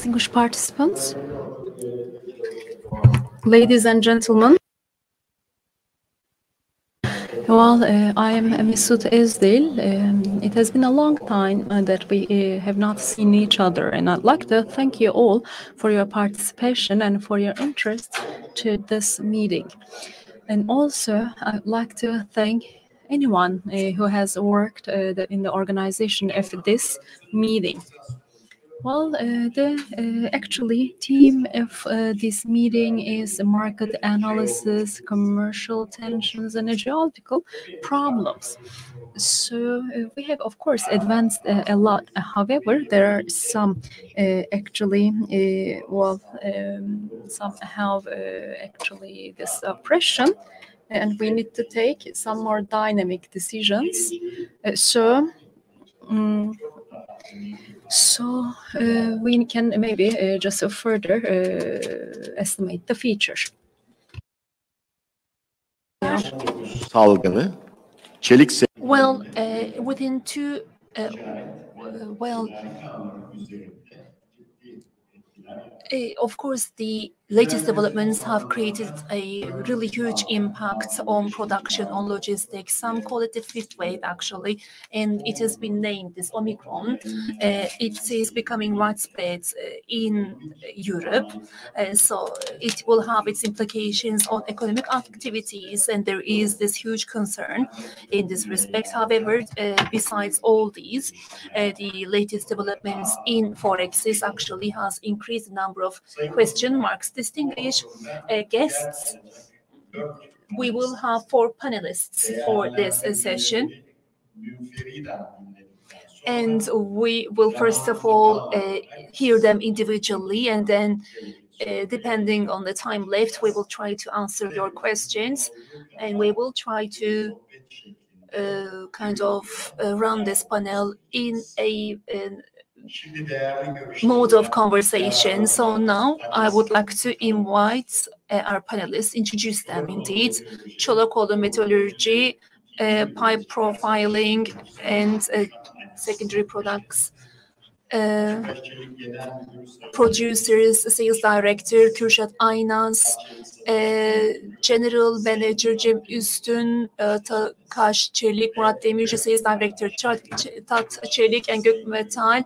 distinguished participants, ladies and gentlemen. Well, I am Mesut Özdil. It has been a long time that we have not seen each other, and I'd like to thank you all for your participation and for your interest to this meeting. And also, I'd like to thank anyone who has worked in the organization of this meeting. Well, the actually theme of this meeting is market analysis, commercial tensions, and geopolitical problems. So we have, of course, advanced a lot. However, there are some actually, some have actually this oppression, and we need to take some more dynamic decisions. So we can maybe just further estimate the future. Salgını, çelik Well, within two, of course, the latest developments have created a really huge impact on production, on logistics. Some call it the fifth wave, actually, and it has been named this Omicron. It is becoming widespread in Europe, so it will have its implications on economic activities, and there is this huge concern in this respect. However, besides all these, the latest developments in Forex actually has increased the number of question marks. Distinguished guests, we will have 4 panelists for this session. And we will first of all hear them individually, and then depending on the time left, we will try to answer your questions, and we will try to run this panel in a mode of conversation. So now I would like to invite our panelists, introduce them indeed. Çolakoğlu Metalurji, pipe profiling and secondary products producers, sales director Kürşad Aynas, general manager Cem Üstün, Tatçelik, Murat Demirci, sales director Tatçelik and Gökmetal,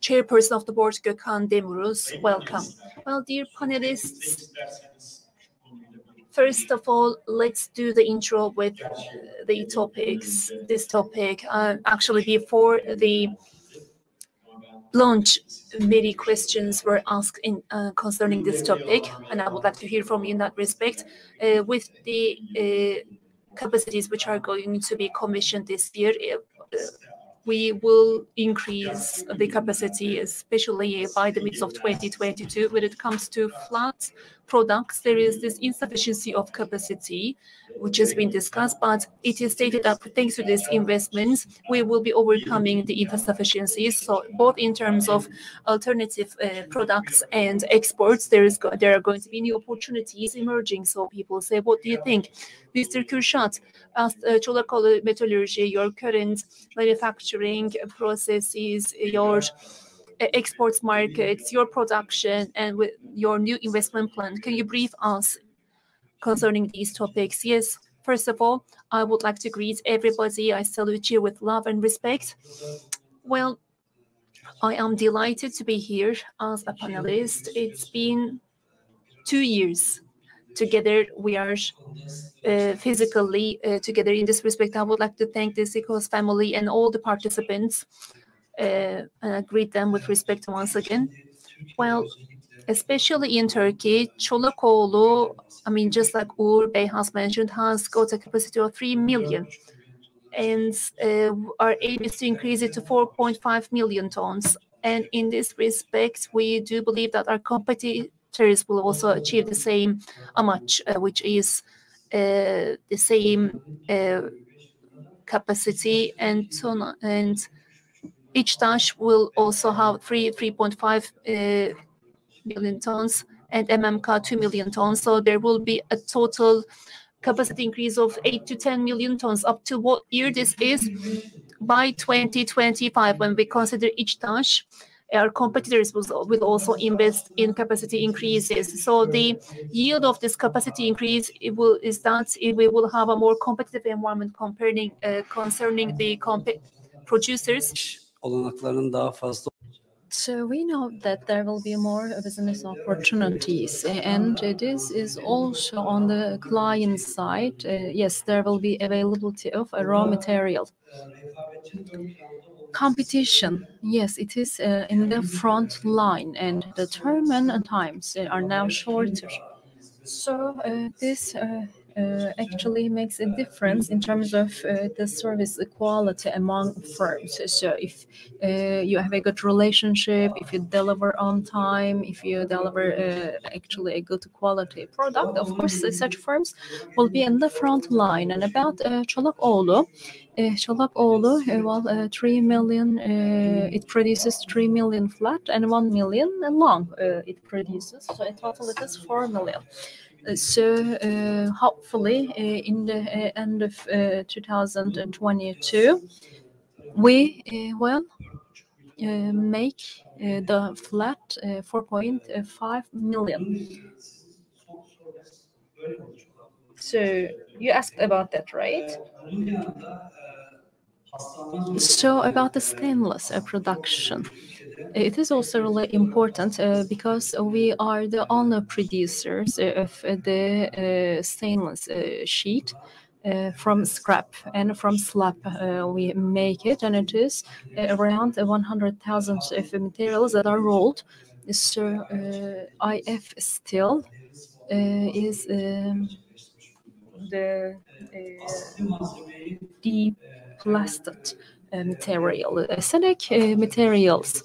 chairperson of the board Gökhan Demiruz. Welcome. Well, dear panelists, first of all, let's do the intro with the topics. This topic, actually, before the launch, many questions were asked concerning this topic, and I would like to hear from you in that respect. With the capacities which are going to be commissioned this year, we will increase the capacity, especially by the midst of 2022. When it comes to flat products, there is this insufficiency of capacity, which has been discussed, but it is stated that thanks to these investments, we will be overcoming the insufficiencies. So both in terms of alternative products and exports, there are going to be new opportunities emerging. So people say, what do you think? Mr. Kürşad, as Çolakoğlu Metalurji, your current manufacturing processes, your exports markets, your production, and with your new investment plan, can you brief us concerning these topics? Yes, first of all, I would like to greet everybody. I salute you with love and respect. Well, I am delighted to be here as a panelist. It's been 2 years together. We are physically together in this respect. I would like to thank the Sikos family and all the participants and I greet them with respect once again. Well, especially in Turkey, Çolakoğlu, just like Uğur Bey has mentioned, has got a capacity of 3 million. And our aim is to increase it to 4.5 million tons. And in this respect, we do believe that our competitors will also achieve the same much, which is the same capacity and ton, and each dash will also have 3.5 million tons, and MMK 2 million tons. So there will be a total capacity increase of 8 to 10 million tons. Up to what year this is? By 2025, when we consider each dash, our competitors will also invest in capacity increases. So the yield of this capacity increase is that we will have a more competitive environment concerning the producers. Olanaklarının daha fazla. So we know that there will be more business opportunities, and this is also on the client side. Yes, there will be availability of a raw material. Competition, yes, it is in the front line, and the term and times are now shorter. So this actually makes a difference in terms of the service quality among firms. So if you have a good relationship, if you deliver on time, if you deliver actually a good quality product, of course, such firms will be in the front line. And about Çolakoğlu, well, 3 million, it produces 3 million flat and 1 million long it produces. So in total it is 4 million. So hopefully in the end of 2022, we will make the flat 4.5 million. So you asked about that, right? So about the stainless production. It is also really important because we are the only producers of the stainless sheet from scrap, and from slab we make it, and it is around 100,000 of materials that are rolled. So IF Steel is the deplasted material, acidic materials.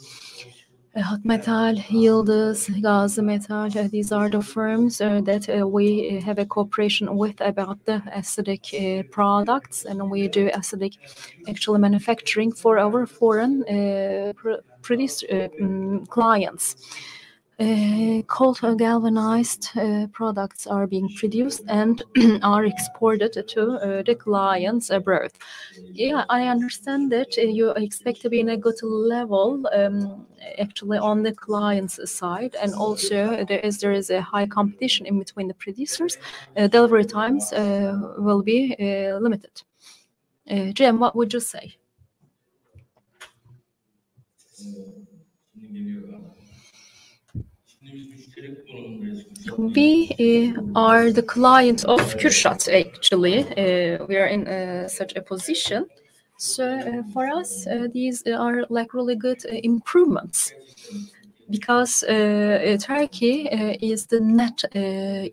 Hot Metal, Yıldız, Gazi Metal, these are the firms that we have a cooperation with about the acidic products, and we do acidic actually manufacturing for our foreign clients. Cold galvanized products are being produced and are exported to the clients abroad. Yeah, I understand that you expect to be in a good level actually on the client's side, and also there is a high competition in between the producers. Delivery times will be limited. Cem, what would you say? We are the client of Kürşad, actually. We are in such a position. So for us, these are like really good improvements, because Turkey is the net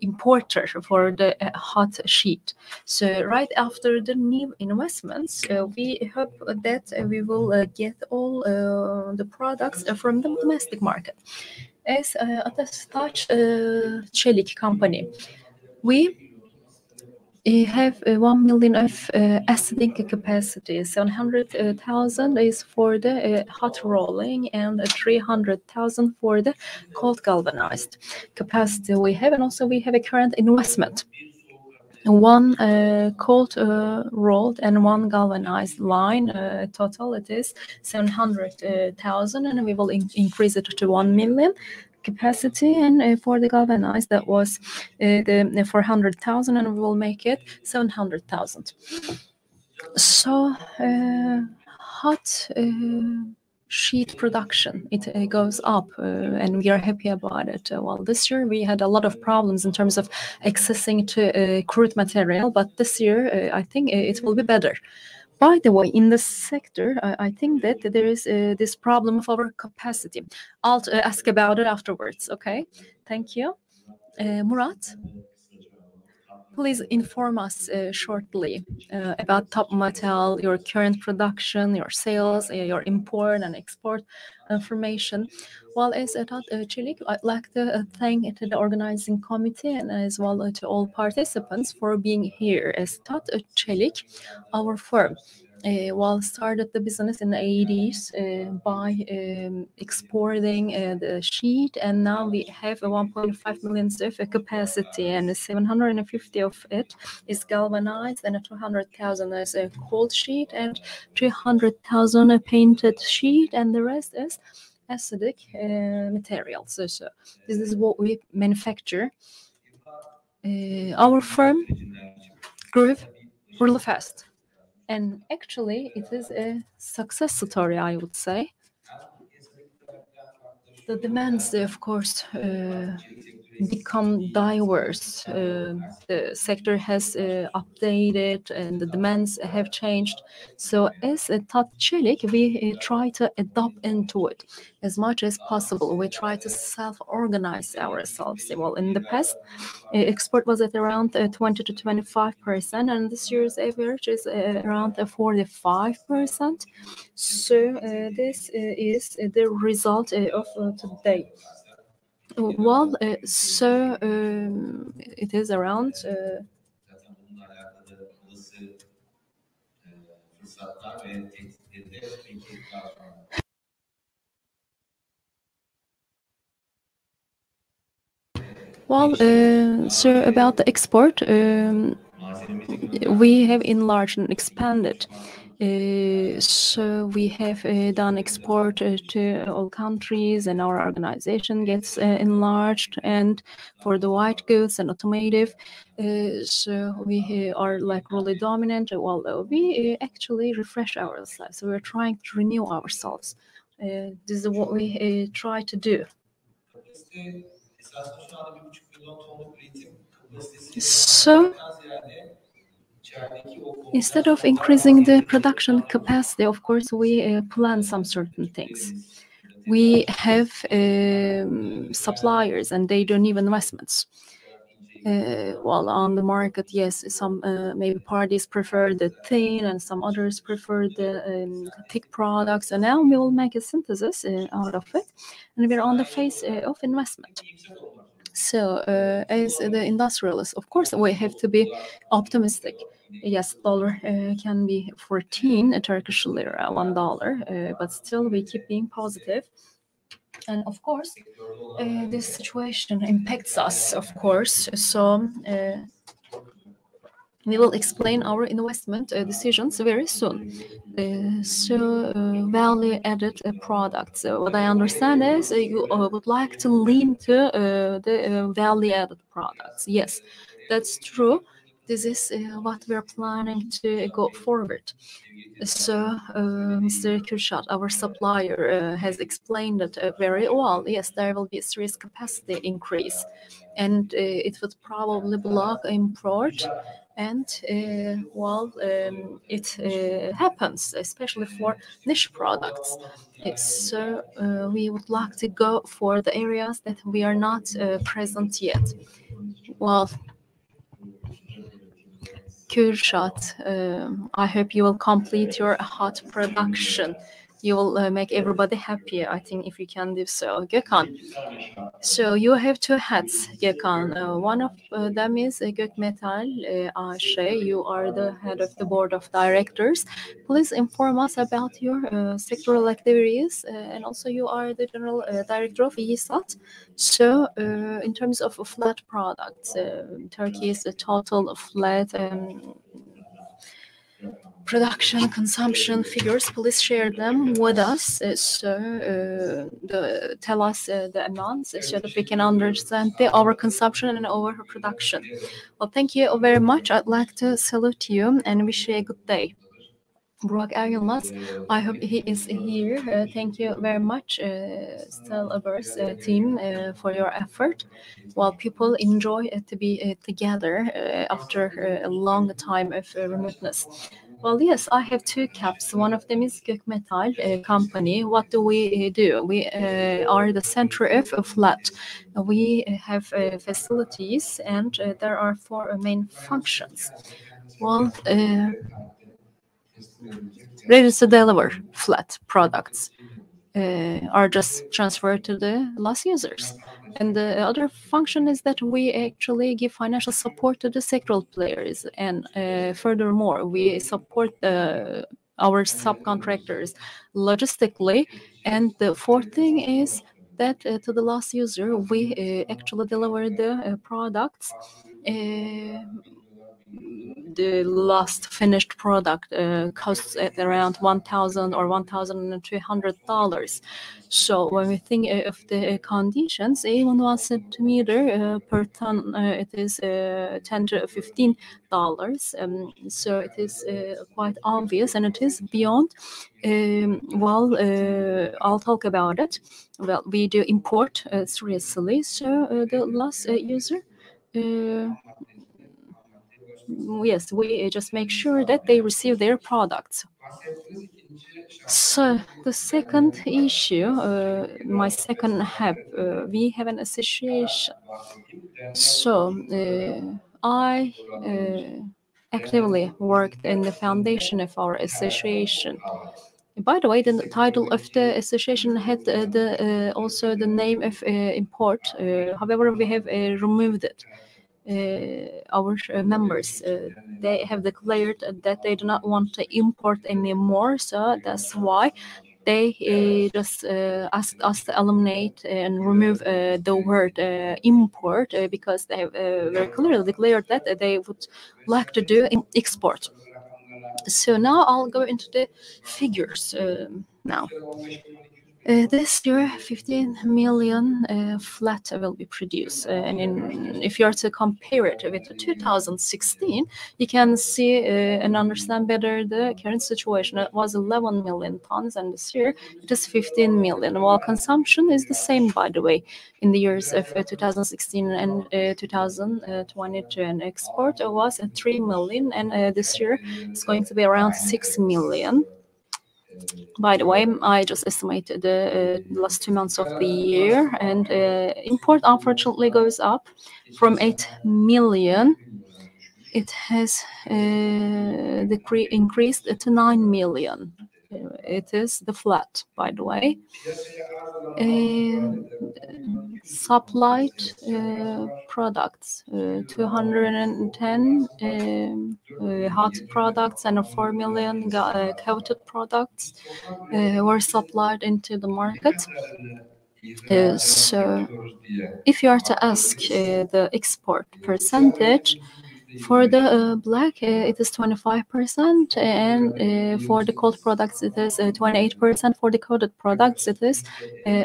importer for the hot sheet. So right after the new investments, we hope that we will get all the products from the domestic market. As Tatçelik company, we have 1 million of acidic capacity. 700,000 is for the hot rolling, and 300,000 for the cold galvanized capacity we have. And also we have a current investment. One cold rolled and one galvanized line. Total it is 700,000, and we will increase it to 1 million capacity. And for the galvanized, that was the 400,000, and we will make it 700,000. So hot sheet production, it goes up, and we are happy about it. Well, this year we had a lot of problems in terms of accessing to crude material, but this year I think it will be better. By the way, in the sector, I think that there is this problem of overcapacity. I'll ask about it afterwards, okay? Thank you. Murat? Please inform us shortly about Tatmetal, your current production, your sales, your import and export information. Well, as Tatçelik, I'd like to thank the organizing committee and as well to all participants for being here. As Tatçelik, our firm, started the business in the 80s by exporting the sheet, and now we have 1.5 million of capacity, and 750 of it is galvanized, and 200,000 is a cold sheet, and 300,000 a painted sheet, and the rest is acidic materials. So this is what we manufacture. Our firm grew really fast, and actually it is a success story, I would say. The demands, of course, become diverse. The sector has updated and the demands have changed. So as a Tatçelik, we try to adapt into it as much as possible. We try to self-organize ourselves. Well, in the past, export was at around 20 to 25%, and this year's average is around 45%. So this is the result of today. Well, it is around. Well, so about the export, we have enlarged and expanded. So we have done export to all countries, and our organization gets enlarged. And for the white goods and automotive, so we are like really dominant. Well, we actually refresh ourselves. So we're trying to renew ourselves. This is what we try to do. So instead of increasing the production capacity, of course, we plan some certain things. We have suppliers, and they don't need investments. Well, on the market, yes, some maybe parties prefer the thin, and some others prefer the thick products. And now we will make a synthesis out of it, and we're on the phase of investment. So, as the industrialists, of course, we have to be optimistic. Yes, dollar can be 14 Turkish lira, $1, but still we keep being positive. And of course, this situation impacts us, of course. So we will explain our investment decisions very soon. Value-added products. What I understand is you would like to lean to the value-added products. Yes, that's true. This is what we're planning to go forward. So, Mr. Kürşad, our supplier, has explained it very well. Yes, there will be a serious capacity increase, and it would probably block import. And it happens, especially for niche products. So we would like to go for the areas that we are not present yet. Well, Kürşad, I hope you will complete your hot production. You will make everybody happy, I think, if you can do so. Gökhan, so you have two hats, Gökhan. One of them is Gökmetal AŞ. You are the head of the board of directors. Please inform us about your sectoral activities, and also you are the general director of İSAT. So, in terms of flat products, Turkey's total flat production consumption figures, please share them with us. Tell us the amounts so that we can understand the overconsumption and overproduction. Well, thank you very much. I'd like to salute you and wish you a good day. Burak Ergilmaz, I hope he is here. Thank you very much, SteelOrbis team, for your effort. While people enjoy to be together after a long time of remoteness. Well, yes, I have two caps. One of them is Gökmetal company. What do we do? We are the center of flat. We have facilities, and there are four main functions. Well, ready to deliver flat products are just transferred to the last users. And the other function is that we actually give financial support to the sectoral players. And furthermore, we support our subcontractors logistically. And the fourth thing is that to the last user, we actually deliver the products the last finished product costs at around $1,000 or $1,200. So when we think of the conditions, even 1 centimeter per ton, it is $10 to $15. So it is quite obvious, and it is beyond. I'll talk about it. Well, we do import seriously. So the last user. Yes, we just make sure that they receive their products. So the second issue, my second hub, we have an association. So I actively worked in the foundation of our association. By the way, the title of the association had also the name of import. However, we have removed it. Our members, they have declared that they do not want to import anymore, so that's why they just asked us to eliminate and remove the word import, because they have very clearly declared that they would like to do export. So now I'll go into the figures now. This year, 15 million flat will be produced. If you are to compare it with 2016, you can see and understand better the current situation. It was 11 million tons, and this year it is 15 million. While consumption is the same, by the way, in the years of 2016 and 2022. And export was 3 million, and this year it's going to be around 6 million. By the way, I just estimated the last 2 months of the year, and import unfortunately goes up from 8 million. It has increased to 9 million. It is the flat, by the way. Supplied products, 210 hot products and 4 million coated products were supplied into the market. So if you are to ask the export percentage, for the black, it is 25%, and for the cold products, it is 28%. For the coated products, it is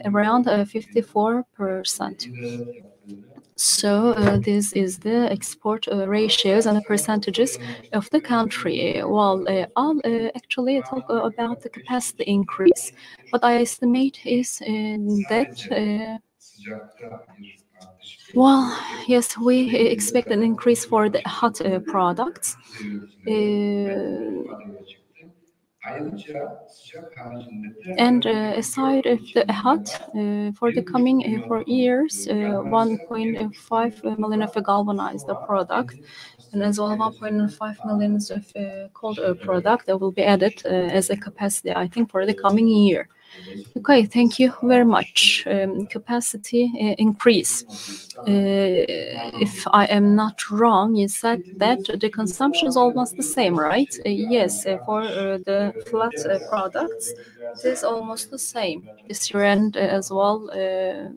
around 54%. So this is the export ratios and the percentages of the country. Well, I'll actually talk about the capacity increase. What I estimate is that. Well, yes, we expect an increase for the hot products. And aside of the hot, for the coming 4 years, 1.5 million of a galvanized product, and as well 1.5 million of cold product that will be added as a capacity, I think, for the coming year. Okay, thank you very much. Capacity increase. If I am not wrong, you said that the consumption is almost the same, right? Yes, for the flat products, it is almost the same this year and as well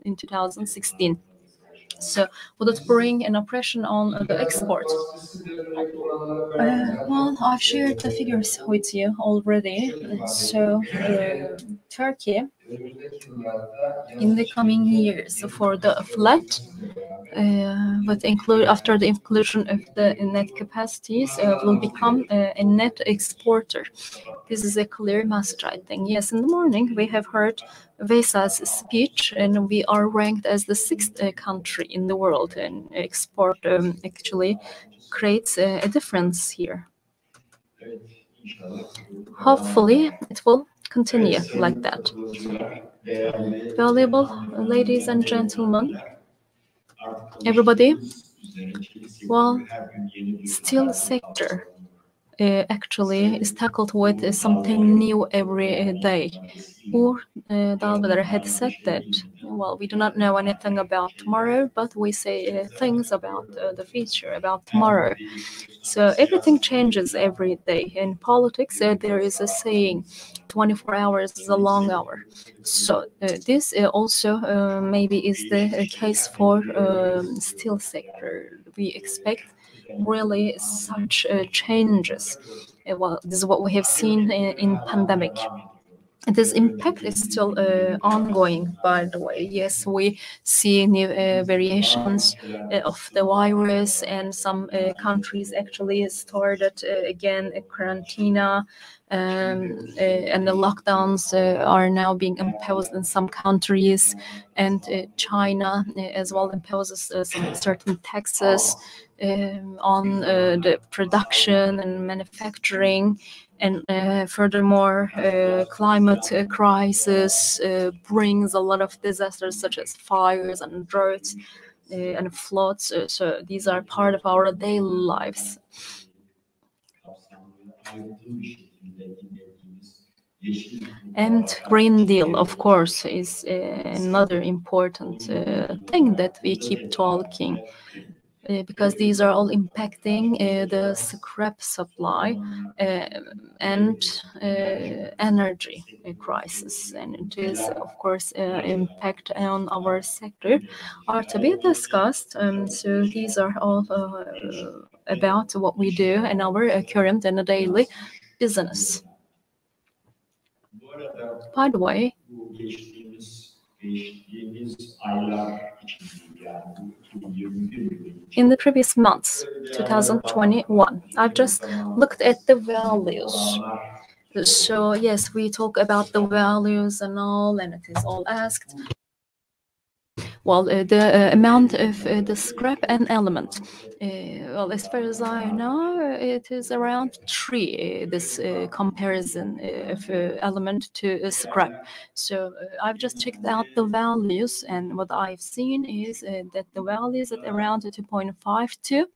in 2016. So would it bring an oppression on the export? Well, I've shared the figures with you already. So Turkey, in the coming years, for the flat, after the inclusion of the net capacities, will become a net exporter. This is a clear message, I think. Yes, in the morning we have heard Vesa's speech, and we are ranked as the 6th country in the world, and export actually creates a difference here. Hopefully, it will continue like that. Valuable ladies and gentlemen, everybody, well, steel sector actually is tackled with something new every day. Uğur Dalbeder had said that, well, we do not know anything about tomorrow, but we say things about the future, about tomorrow. So everything changes every day. In politics, there is a saying, 24 hours is a long hour. So this also maybe is the case for steel sector. We expect really such changes. Well, this is what we have seen in pandemic. This impact is still ongoing, by the way. Yes, we see new variations of the virus, and some countries actually started again a quarantine, and the lockdowns are now being imposed in some countries, and China as well imposes some certain taxes on the production and manufacturing. And furthermore, climate crisis brings a lot of disasters such as fires and droughts and floods. So these are part of our daily lives. And Green Deal, of course, is another important thing that we keep talking. Because these are all impacting the scrap supply and energy crisis, and it is, of course, impact on our sector are to be discussed. So these are all about what we do in our current and daily business. By the way, in the previous months, 2021, I've just looked at the values. So yes, we talk about the values and all, and it is all asked. Well, the amount of the scrap and element. Well, as far as I know, it is around 3, this comparison of element to scrap. So I've just checked out the values, and what I've seen is that the value is at around 2.5 to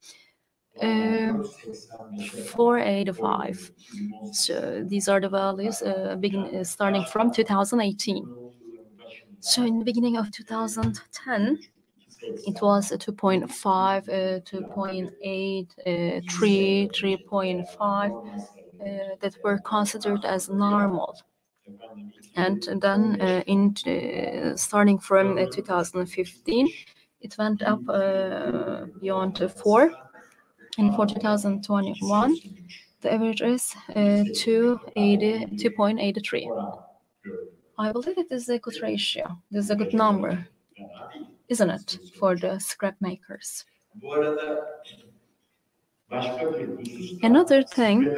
485. So these are the values starting from 2018. So in the beginning of 2010, it was 2.5, 2.8, 3, 3.5 that were considered as normal. And then starting from 2015, it went up beyond 4. And for 2021, the average is 2.83. I believe it is a good ratio. This is a good number, isn't it, for the scrap makers? Another thing,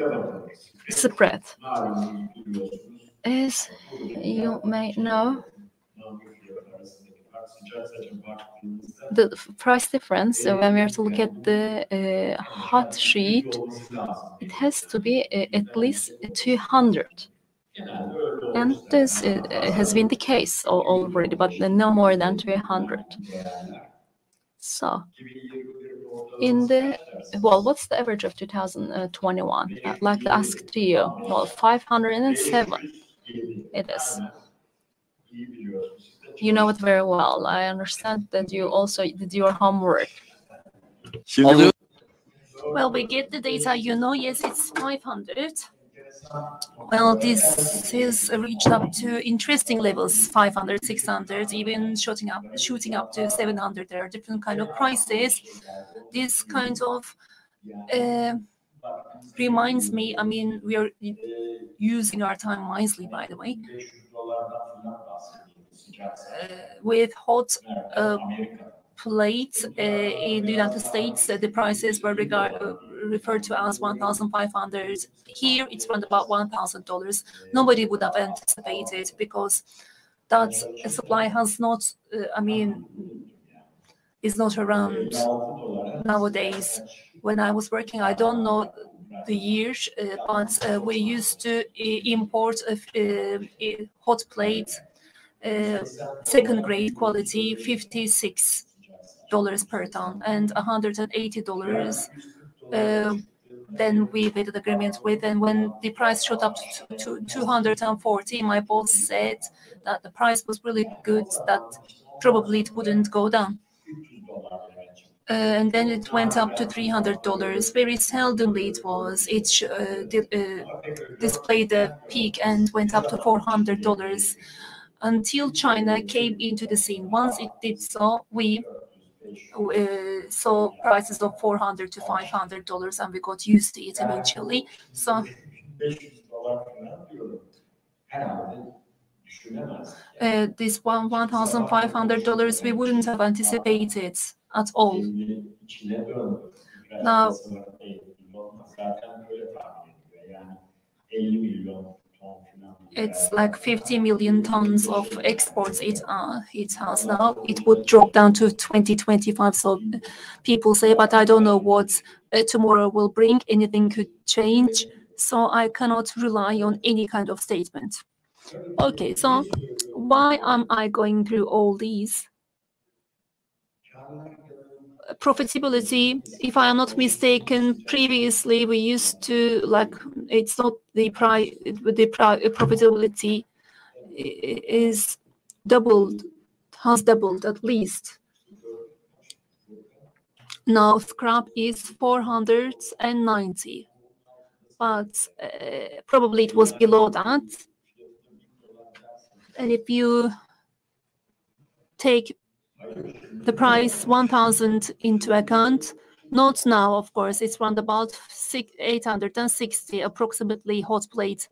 spread. As you may know, the price difference, when we are to look at the hot sheet, it has to be at least 200. And this has been the case already, but no more than 200. So, what's the average of 2021? I'd like to ask to you. Well, 507 it is. You know it very well. I understand that you also did your homework. Well, we get the data, yes, it's 500. Well, this has reached up to interesting levels, 500, 600, even shooting up to 700. There are different kind of prices. This kind of reminds me, we are using our time wisely, by the way. With hot plates in the United States, the prices were referred to as 1,500. Here, it's around about $1,000. Nobody would have anticipated, because that supply has not, is not around nowadays. When I was working, I don't know the years, but we used to import hot plates, second grade quality, $56 per ton, and $180. Then we made an agreement with, and when the price shot up to 240, my boss said that the price was really good, that probably it wouldn't go down. And then it went up to $300. Very seldomly it displayed the peak and went up to $400 until China came into the scene. Once it did so, we saw prices of $400 to $500, and we got used to it eventually. So this $1,500 we wouldn't have anticipated at all. Now, it's like 50 million tons of exports it has now. It would drop down to 2025. So people say, but I don't know what tomorrow will bring. Anything could change. So I cannot rely on any kind of statement. Okay, so why am I going through all these? Profitability, if I am not mistaken, previously we used to, like, it's not the price, the profitability is doubled, has doubled at least. Now scrap is 490, but probably it was below that. And if you take the price 1,000 into account, not now, of course, it's around about 860 approximately hot plate.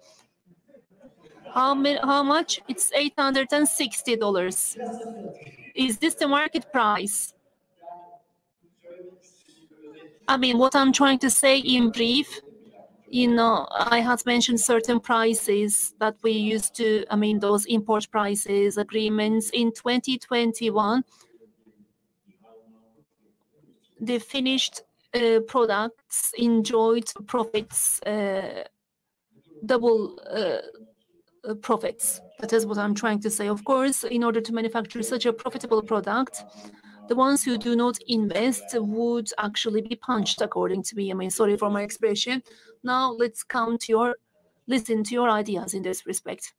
How much? It's $860. Is this the market price? I mean, what I'm trying to say in brief, you know, I had mentioned certain prices that we used to, I mean, those import prices, agreements in 2021, the finished products enjoyed profits, double profits. That is what I'm trying to say. Of course, in order to manufacture such a profitable product, the ones who do not invest would actually be punched, according to me. I mean, sorry for my expression. Now let's listen to your ideas in this respect.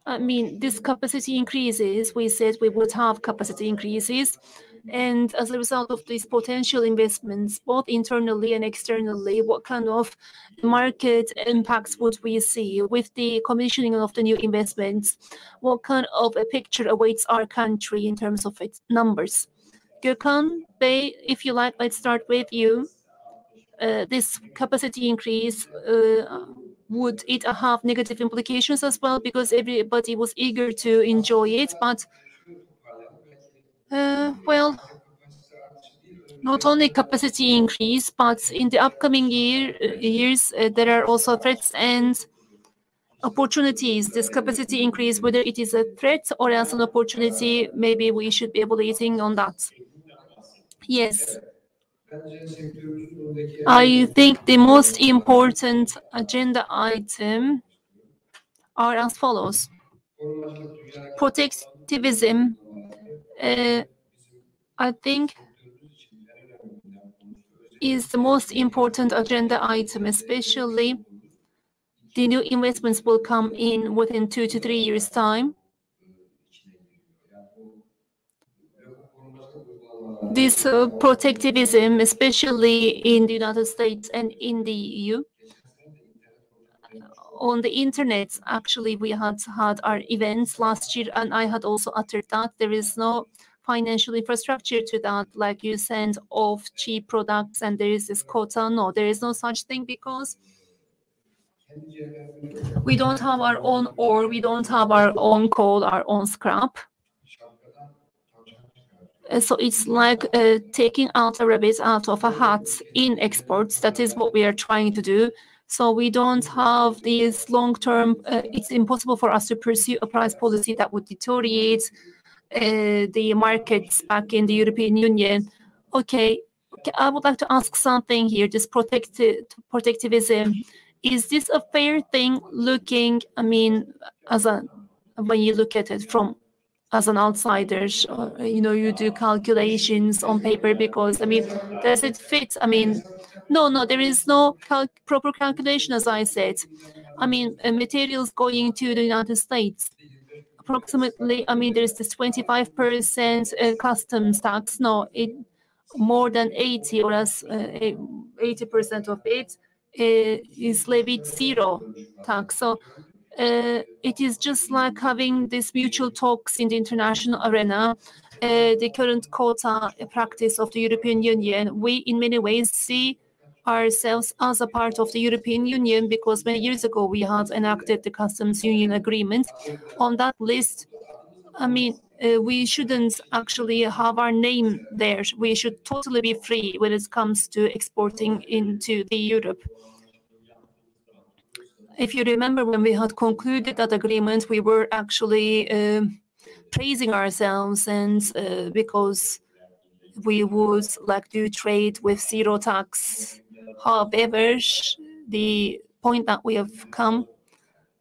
I mean, this capacity increases, we said we would have capacity increases. And as a result of these potential investments, both internally and externally, what kind of market impacts would we see with the commissioning of the new investments? What kind of a picture awaits our country in terms of its numbers? Gökhan Bey, if you like, let's start with you. This capacity increase, would it have negative implications as well? Because everybody was eager to enjoy it, but well, not only capacity increase, but in the upcoming years, there are also threats and opportunities. This capacity increase, whether it is a threat or else an opportunity, maybe we should be evaluating on that. Yes. I think the most important agenda item are as follows. Protectivism, I think, is the most important agenda item, especially the new investments will come in within 2 to 3 years' time. This protectivism, especially in the United States and in the EU, on the internet, actually, we had our events last year, and I had also uttered that there is no financial infrastructure to that, like you send off cheap products and there is this quota. No, there is no such thing, because we don't have our own ore, we don't have our own coal, our own scrap. So it's like taking out a rabbit out of a hat in exports. That is what we are trying to do. So we don't have these long-term, it's impossible for us to pursue a price policy that would deteriorate the markets back in the European Union. Okay, I would like to ask something here, this protectivism. Is this a fair thing looking, I mean, when you look at it from as an outsider, you know, you do calculations on paper, because, I mean, does it fit? I mean, no, there is no proper calculation, as I said. I mean, materials going to the United States, approximately, I mean, there's this 25% customs tax. No, more than 80 or as 80% of it is levied zero tax. So it is just like having these mutual talks in the international arena. The current quota practice of the European Union, we in many ways see ourselves as a part of the European Union because many years ago we had enacted the customs union agreement. On that list, I mean, we shouldn't actually have our name there. We should totally be free when it comes to exporting into the Europe. If you remember, when we had concluded that agreement, we were actually praising ourselves, and because we would like to trade with zero tax. However, the point that we have come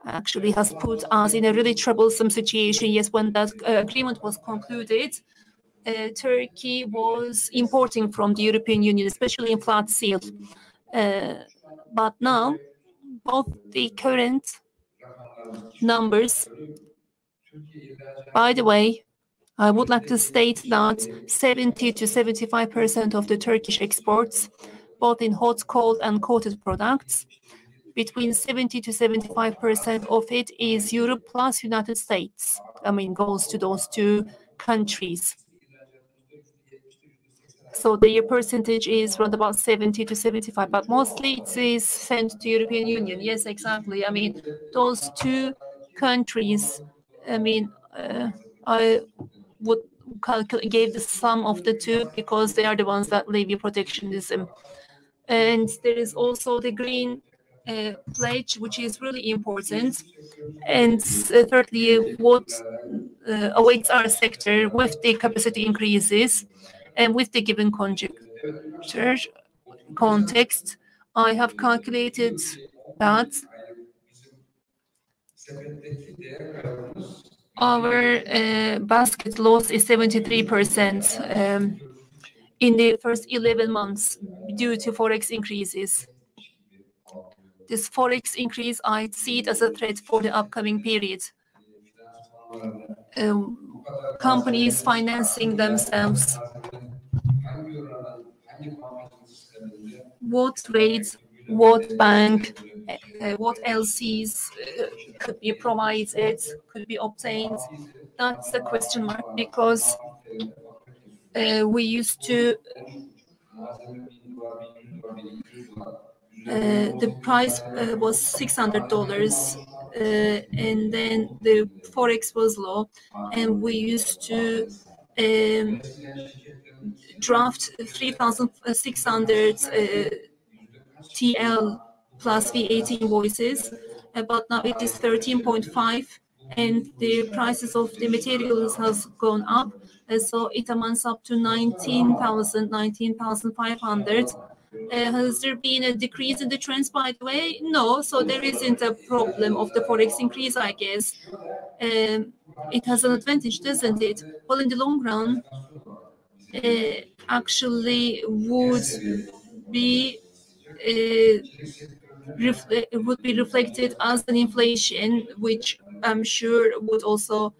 actually has put us in a really troublesome situation. Yes, when that agreement was concluded, Turkey was importing from the European Union, especially in flat steel. But now, both the current numbers, by the way, I would like to state that 70 to 75% of the Turkish exports, both in hot, cold, and coated products, between 70 to 75% of it is Europe plus United States. I mean, goes to those two countries. So the percentage is around about 70 to 75, but mostly it is sent to European Union. Yes, exactly. I mean, those two countries, I mean, I would gave the sum of the two because they are the ones that levy protectionism. And there is also the green pledge, which is really important. And thirdly, what awaits our sector with the capacity increases and with the given conjuncture context, I have calculated that our basket loss is 73% in the first 11 months due to forex increases. This forex increase, I see it as a threat for the upcoming period. Companies financing themselves. What rates, what bank, what LCs could be provided, could be obtained? That's the question mark, because we used to the price was $600, and then the forex was low, and we used to draft 3,600 TL plus VAT invoices, but now it is 13.5, and the prices of the materials has gone up, so it amounts up to 19,500. Has there been a decrease in the trends, by the way? No, so there isn't a problem of the forex increase, I guess. It has an advantage, doesn't it? Well, in the long run, actually would be reflected as an inflation, which I'm sure would also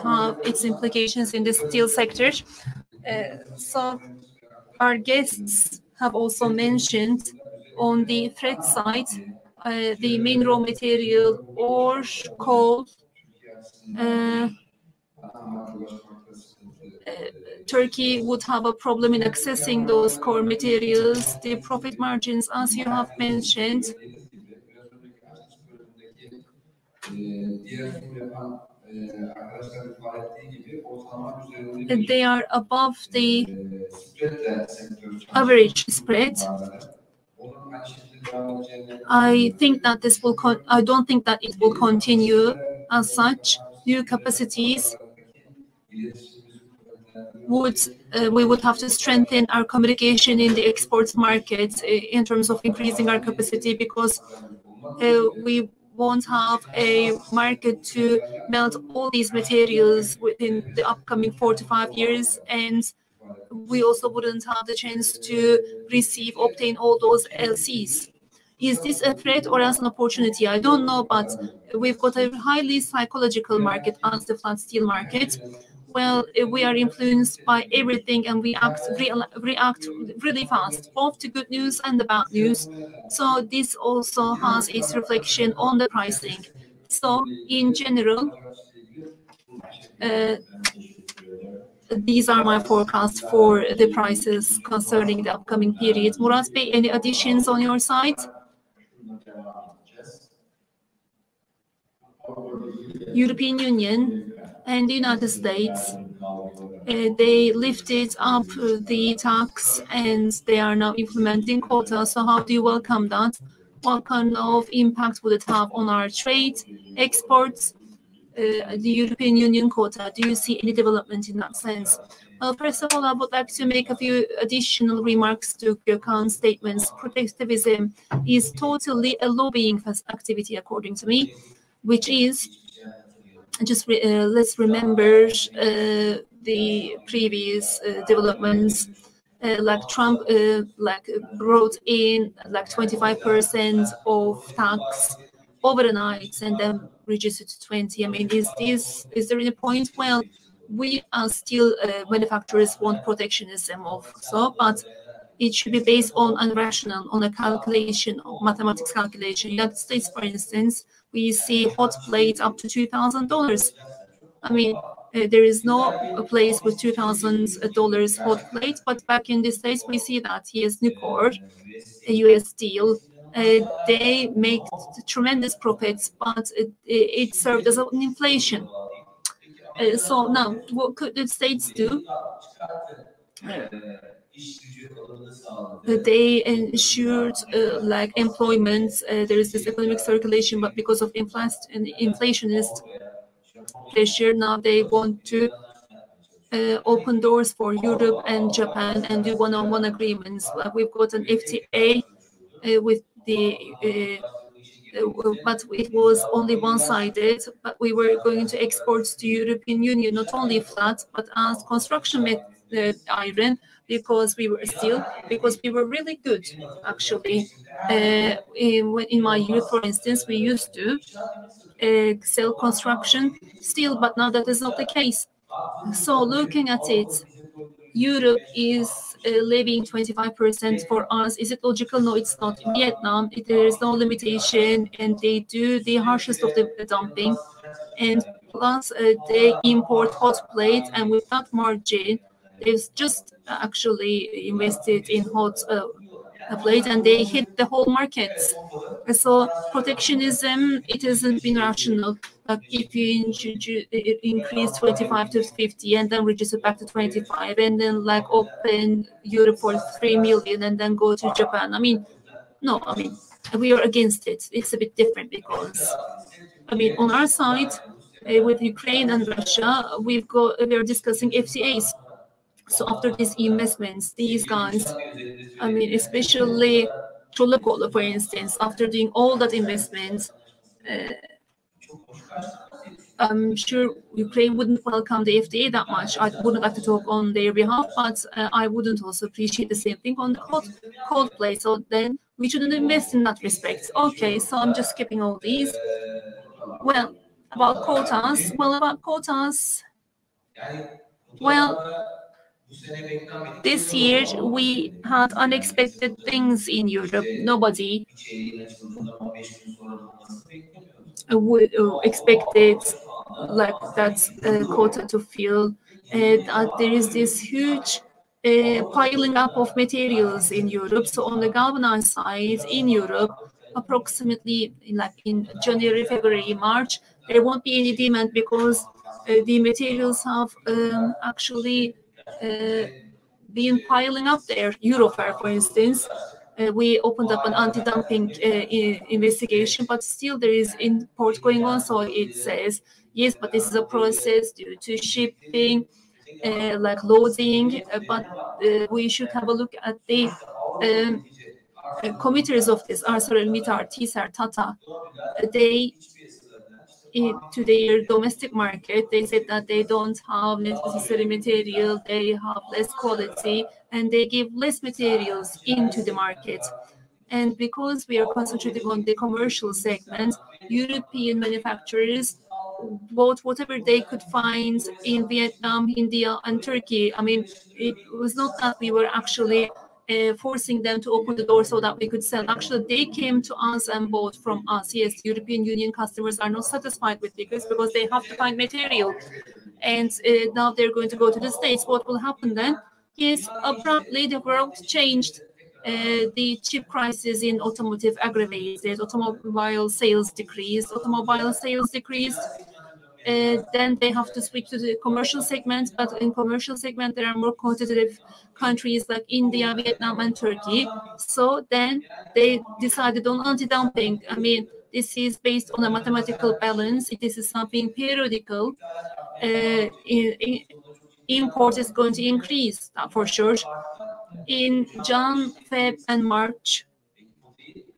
have its implications in the steel sector. So our guests have also mentioned on the threat side, the main raw material or coal. Turkey would have a problem in accessing those core materials. The profit margins, as you have mentioned, they are above the average spread. I think that this will. I don't think that it will continue as such. New capacities we would have to strengthen our communication in the export market in terms of increasing our capacity, because we won't have a market to melt all these materials within the upcoming 4 to 5 years, and we also wouldn't have the chance to obtain all those LCs. Is this a threat or as an opportunity? I don't know, but we've got a highly psychological market as the flat steel market. Well, we are influenced by everything, and we react really fast, both to good news and the bad news. So this also has its reflection on the pricing. So in general, these are my forecasts for the prices concerning the upcoming period. Murat Bey, any additions on your side? European Union and the United States, they lifted up the tax and they are now implementing quotas. So how do you welcome that? What kind of impact would it have on our trade, exports, the European Union quota? Do you see any development in that sense? Well, first of all, I would like to make a few additional remarks to Gökhan's statements. Protectivism is totally a lobbying activity, according to me, which is just let's remember the previous developments. Like Trump, brought in like 25% of tax overnight and then reduced it to 20. I mean, is there any point? Well, we are still manufacturers want protectionism also, but it should be based on unrational, on a calculation, of mathematics calculation. United States, for instance, we see hot plates up to $2,000. I mean, there is no place with $2,000 hot plate, but back in the States, we see that here's Nucor, US Steel. They make tremendous profits, but it served as an inflation. So now, what could the states do? They ensured like employment. There is this economic circulation, but because of inflationist pressure, now they want to open doors for Europe and Japan and do one-on-one agreements. We've got an FTA with the but it was only one-sided. But we were going to export to European Union not only flat but as construction iron, because we were really good actually. In my youth, for instance, we used to sell construction steel, but now that is not the case. So looking at it, Europe is levying 25% for us. Is it logical? No, it's not. In Vietnam, there is no limitation, and they do the harshest of the dumping. And plus, they import hot plate, and with that margin, they've just actually invested in hot plate, and they hit the whole market. So protectionism, it hasn't been rational. Like if you increase 25 to 50 and then reduce it back to 25 and then like open Europe for 3 million and then go to Japan. I mean, no, I mean, we are against it. It's a bit different because, I mean, on our side, with Ukraine and Russia, we are discussing FTAs. So after these investments, these guys, I mean, especially Çolakoğlu, for instance, after doing all that investment, I'm sure Ukraine wouldn't welcome the FTA that much. I wouldn't like to talk on their behalf, but I wouldn't also appreciate the same thing on the cold plate. So then we shouldn't invest in that respect. Okay, so I'm just skipping all these. Well, about quotas. This year we had unexpected things in Europe. Nobody would expected like that quota to fill. There is this huge piling up of materials in Europe. So on the galvanized side in Europe, approximately in January, February, March, there won't be any demand because the materials have actually been piling up there. Eurofair, for instance, we opened up an anti-dumping investigation, but still there is import going on. So it says, yes, but this is a process due to shipping, like loading, but we should have a look at the committers of this, ArcelorMittal, TSAR, Tata. They, to their domestic market, they said that they don't have necessary material, they have less quality, and they give less materials into the market. And because we are concentrating on the commercial segment, European manufacturers bought whatever they could find in Vietnam, India, and Turkey. I mean, it was not that we were actually forcing them to open the door so that we could sell. Actually, they came to us and bought from us. Yes, European Union customers are not satisfied with figures because they have to find material. And now they're going to go to the States. What will happen then? Yes, abruptly the world changed. The chip crisis in automotive aggravated. Automobile sales decreased. Then they have to switch to the commercial segment, but in commercial segment there are more competitive countries like India, Vietnam, and Turkey. So then they decided on anti-dumping. I mean, this is based on a mathematical balance. This is something periodical. Import is going to increase for sure. In Jan, Feb, and March,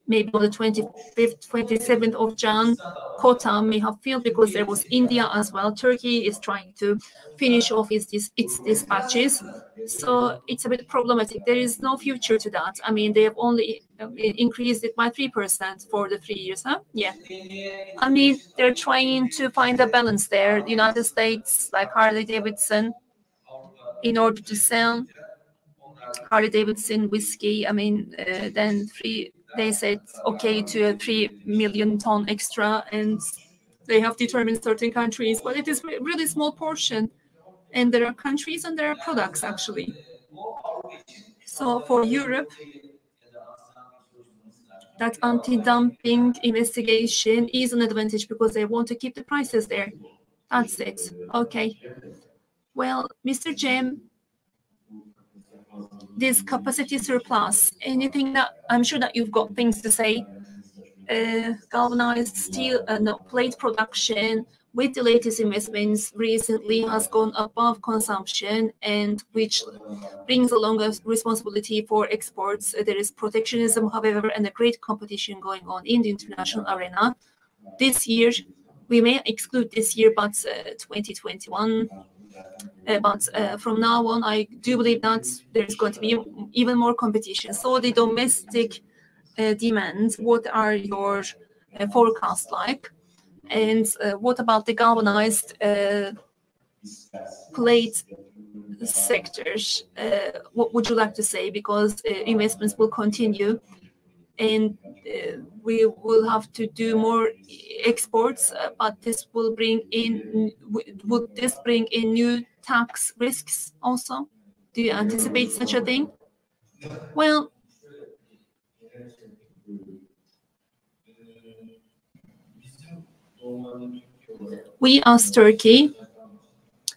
maybe on the 25th, 27th of Jan, quota may have failed because there was India as well. Turkey is trying to finish off its dispatches. So it's a bit problematic. There is no future to that. I mean, they have only increased it by 3% for the 3 years, huh? Yeah. I mean, they're trying to find a balance there. The United States, like Harley-Davidson, in order to sell Harley-Davidson whiskey, I mean, then they said okay to a 3 million ton extra, and they have determined certain countries, but it is a really small portion. And there are countries and there are products actually. So for Europe, that anti-dumping investigation is an advantage because they want to keep the prices there. That's it. Okay. Well, Mr. Cem, this capacity surplus, anything that I'm sure that you've got things to say. Galvanized steel, plate production with the latest investments recently has gone above consumption, and which brings along a responsibility for exports. There is protectionism, however, and a great competition going on in the international arena. This year, we may exclude this year, but 2021. But from now on, I do believe that there's going to be even more competition. So the domestic demands, what are your forecasts like? And what about the galvanized plate sectors? What would you like to say? Because investments will continue, and we will have to do more exports, but this will bring in, would this bring in new tax risks also? Do you anticipate such a thing? Well, we as Turkey,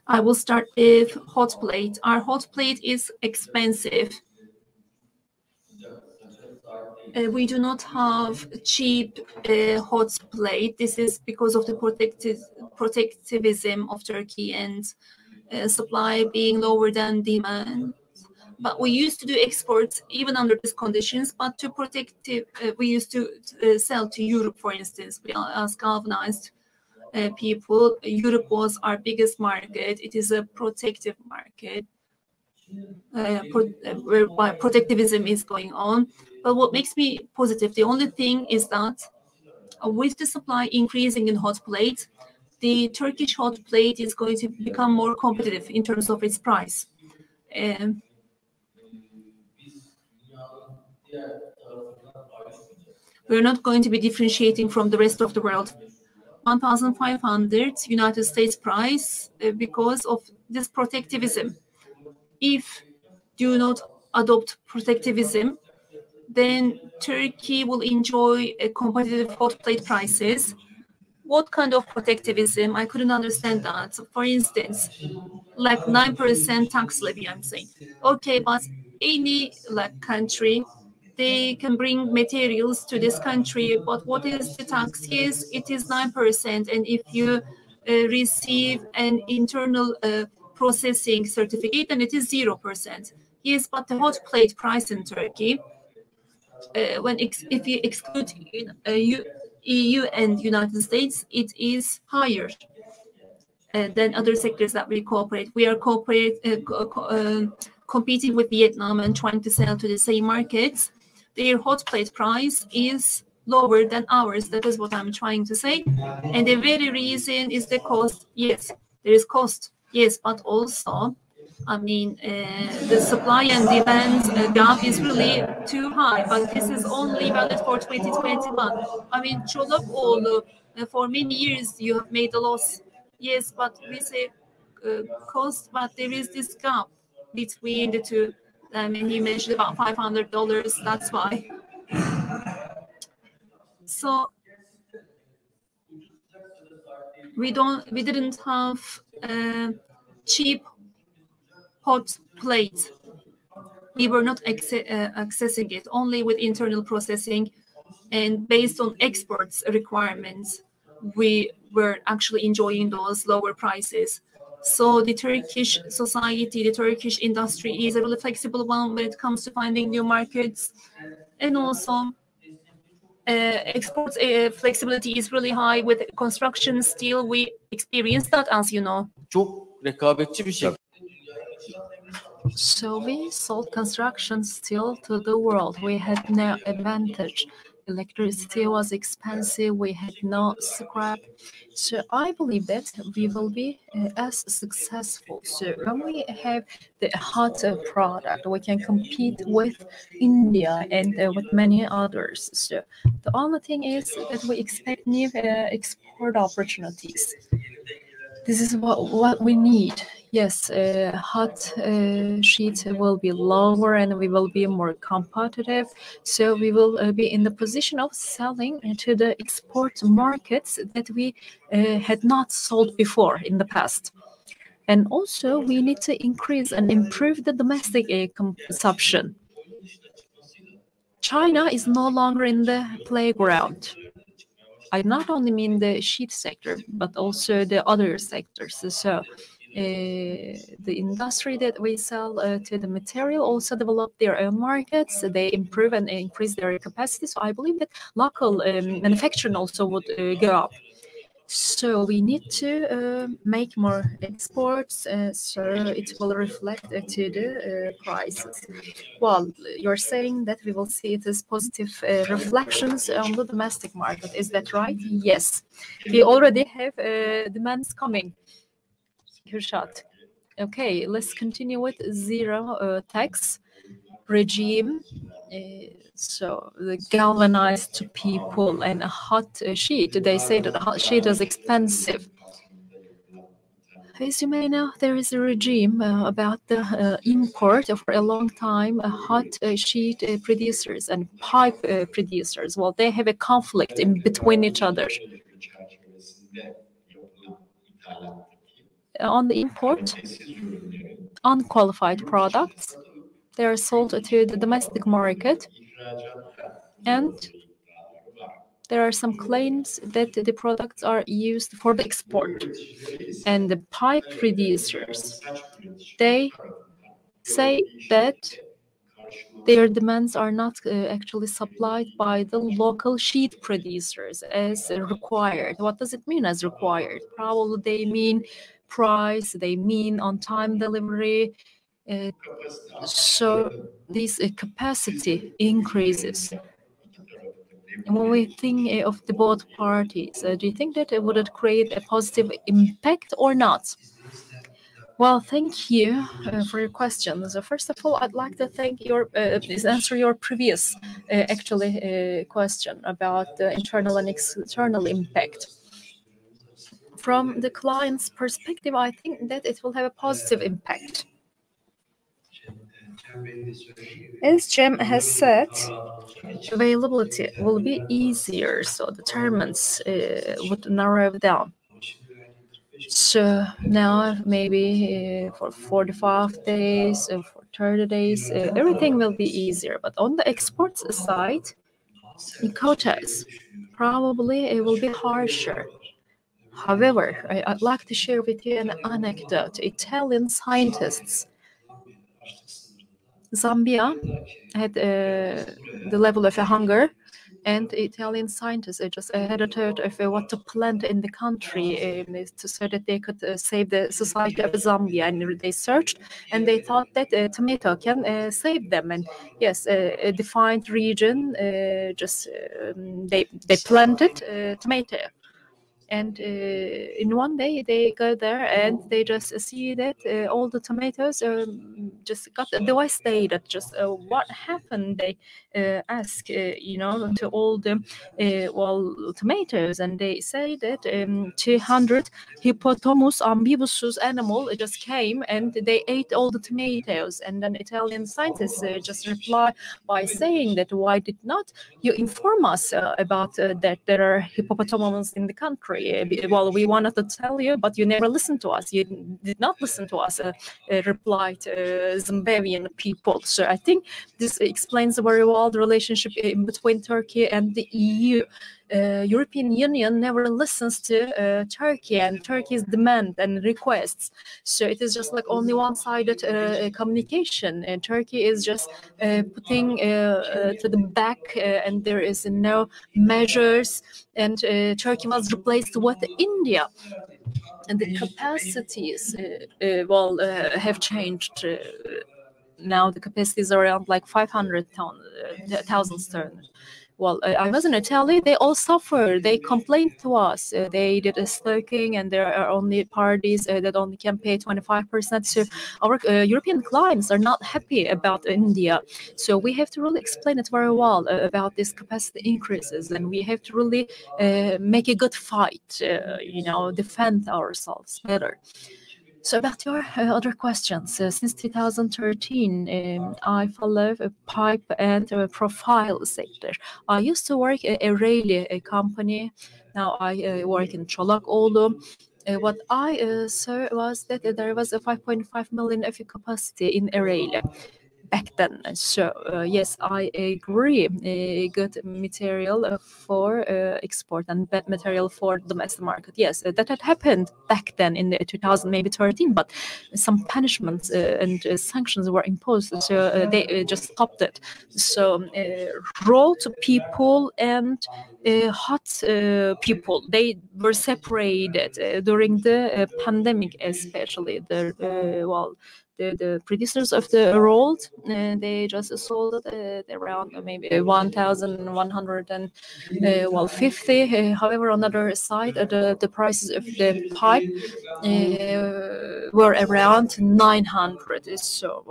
I will start with hot plate. Our hot plate is expensive. We do not have cheap hot plate. This is because of the protectivism of Turkey and supply being lower than demand. But we used to do exports even under these conditions, but to we used to sell to Europe, for instance. We as galvanized people, Europe was our biggest market. It is a protective market whereby protectivism is going on. But what makes me positive, the only thing is that with the supply increasing in hot plate, the Turkish hot plate is going to become more competitive in terms of its price. We're not going to be differentiating from the rest of the world. 1,500 United States price because of this protectivism. If do not adopt protectivism, then Turkey will enjoy a competitive hot plate prices. What kind of protectivism? I couldn't understand that. So for instance, like 9% tax levy, I'm saying. Okay, but any country, they can bring materials to this country, but what is the tax? Yes, it is 9%. And if you receive an internal processing certificate, then it is 0%. Yes, but the hot plate price in Turkey, if you exclude EU and United States, it is higher than other sectors that we cooperate. We are competing with Vietnam and trying to sell to the same markets. Their hot plate price is lower than ours. That is what I'm trying to say. And the very reason is the cost. Yes, there is cost. Yes, but also I mean, the supply and demand gap is really too high, but this is only valid for 2021. I mean, Çolakoğlu, for many years you have made a loss. Yes, but we say cost, but there is this gap between the two. I mean, you mentioned about $500. That's why. So we didn't have cheap hot plate. We were not accessing it only with internal processing, and based on exports requirements, we were actually enjoying those lower prices. So the Turkish society, the Turkish industry is a really flexible one when it comes to finding new markets, and also export flexibility is really high with construction steel. We experience that, as you know. Çok rekabetçi bir şey. So we sold construction steel to the world. We had no advantage. Electricity was expensive. We had no scrap. So I believe that we will be as successful. So when we have the hot product, we can compete with India and with many others. So the only thing is that we expect new export opportunities. This is what we need. Yes, hot sheet will be lower and we will be more competitive. So we will be in the position of selling to the export markets that we had not sold before in the past. And also we need to increase and improve the domestic consumption. China is no longer in the playground. I not only mean the sheet sector, but also the other sectors. So the industry that we sell to the material also develop their own markets. They improve and increase their capacity. So I believe that local manufacturing also would go up. So we need to make more exports, so it will reflect to the prices. Well, you're saying that we will see it as positive reflections on the domestic market. Is that right? Yes. We already have demands coming. Kürşad. Okay, let's continue with zero tax regime. So the galvanized people and a hot sheet. They say that a hot sheet is expensive. As you may know, there is a regime about the import for a long time hot sheet producers and pipe producers. Well, they have a conflict in between each other. On the import, unqualified products, they are sold to the domestic market, and there are some claims that the products are used for the export. And the pipe producers, they say that their demands are not actually supplied by the local sheet producers as required. What does it mean as required? Probably they mean price, they mean on-time delivery. So this capacity increases. And when we think of the both parties, do you think that it would create a positive impact or not? Well, thank you for your questions. First of all, I'd like to please answer your previous question about the internal and external impact. From the client's perspective, I think that it will have a positive impact. As Cem has said, availability will be easier, so the terms would narrow down. So now maybe for 45 days or for 30 days, everything will be easier. But on the exports side, quotas probably it will be harsher. However, I'd like to share with you an anecdote. Italian scientists, Zambia had the level of hunger, and Italian scientists just had a thought of what to plant in the country so that they could save the society of Zambia. And they searched, and they thought that tomato can save them. And yes, a defined region, they planted tomato. And in one day they go there and they just see that all the tomatoes just got devastated. Just what happened? They ask, to all the tomatoes, and they say that 200 hippopotamus ambibusus animal just came and they ate all the tomatoes. And then Italian scientists just reply by saying that why did not you inform us about that there are hippopotamus in the country? Well, we wanted to tell you, but you never listened to us. You did not listen to us, replied Zimbabwean people. So I think this explains very well the relationship in between Turkey and the EU. European Union never listens to Turkey and Turkey's demand and requests. So it is just like only one-sided communication. And Turkey is just putting to the back, and there is no measures. And Turkey was replaced with India. And the capacities, have changed. Now the capacities are around like 500,000 tons. Well, I was in Italy. They all suffer. They complained to us. They did a stoking, and there are only parties that only can pay 25%. So our European clients are not happy about India. So we have to really explain it very well about these capacity increases, and we have to really make a good fight. Defend ourselves better. So about your other questions, since 2013, I follow a pipe and a profile sector. I used to work at a company. Now I work in Çolakoğlu. What I saw was that there was a 5.5 million FE capacity in Ereğli back then. So yes, I agree. Good material for export and bad material for domestic market. Yes, that had happened back then in the 2000, maybe 13. But some punishments and sanctions were imposed, so they just stopped it. So raw people and hot people, they were separated during the pandemic, especially the producers of the rolled, they just sold it around maybe 1,150. However, on the other side, the prices of the pipe were around 900. So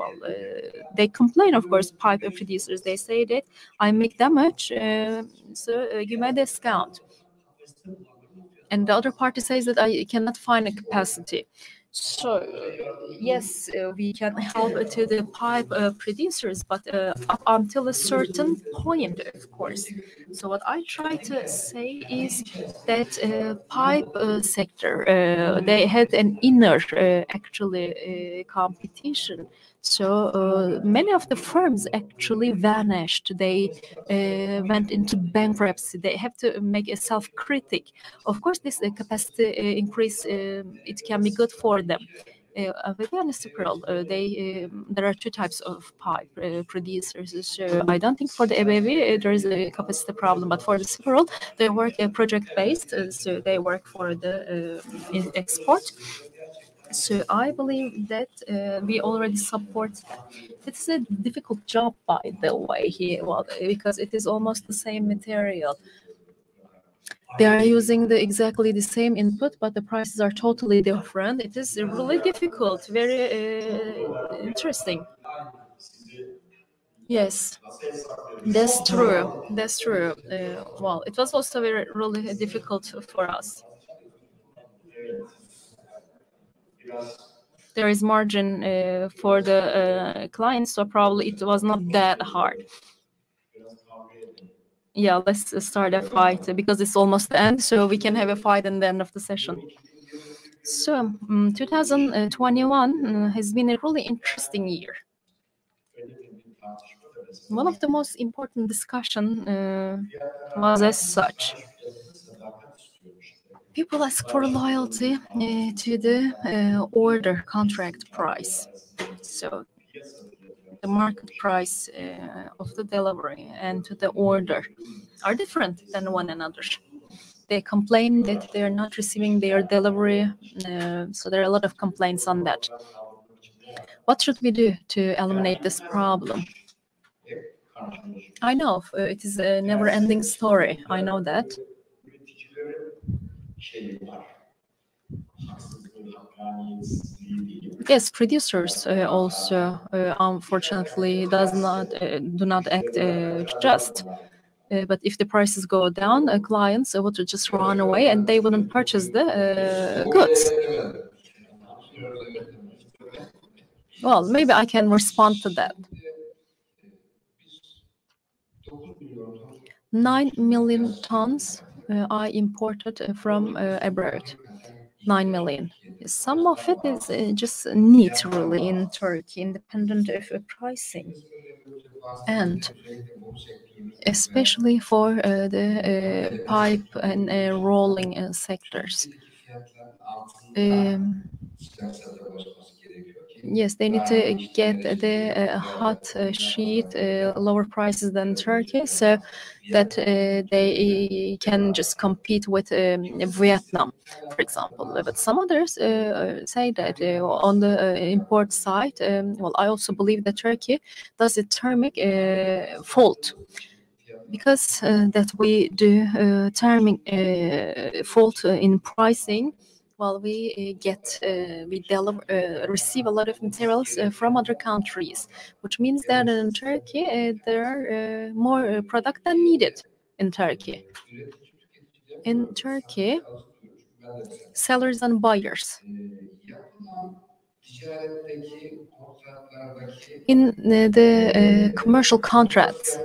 they complain, of course, pipe producers. They say that I make that much, so give me a discount. And the other party says that I cannot find a capacity. So yes, we can help to the pipe producers, but up until a certain point, of course. So what I try to say is that pipe sector, they had an inner competition. So many of the firms actually vanished. They went into bankruptcy. They have to make a self-critic. Of course, this capacity increase, it can be good for them. Very honest, there are two types of pipe producers. So I don't think for the ABV there is a capacity problem, but for the Superall, they work project-based, so they work for the export. So I believe that we already support that. It's a difficult job, by the way, here, because it is almost the same material. They are using exactly the same input, but the prices are totally different. It is really difficult, very interesting. Yes, that's true. That's true. It was also really difficult for us. There is margin for the clients, so probably it was not that hard. Yeah, let's start a fight because it's almost the end, so we can have a fight in the end of the session. So 2021 has been a really interesting year. One of the most important discussion was as such. People ask for loyalty to the order contract price. So the market price of the delivery and to the order are different than one another. They complain that they are not receiving their delivery, so there are a lot of complaints on that. What should we do to eliminate this problem? I know it is a never-ending story. I know that. Yes, producers also unfortunately do not act just. But if the prices go down, clients would just run away and they wouldn't purchase the goods. Well, maybe I can respond to that. 9 million tons I imported from abroad. 9 million. Some of it is just neat, really, in Turkey, independent of pricing. And especially for the pipe and rolling sectors. Yes, they need to get the hot sheet lower prices than Turkey, so that they can just compete with Vietnam, for example. But some others say that on the import side, well, I also believe that Turkey does a thermic fault. Because that we do thermic fault in pricing, well, we receive a lot of materials from other countries, which means that in Turkey there are more product than needed in Turkey. In Turkey, sellers and buyers. In the commercial contracts,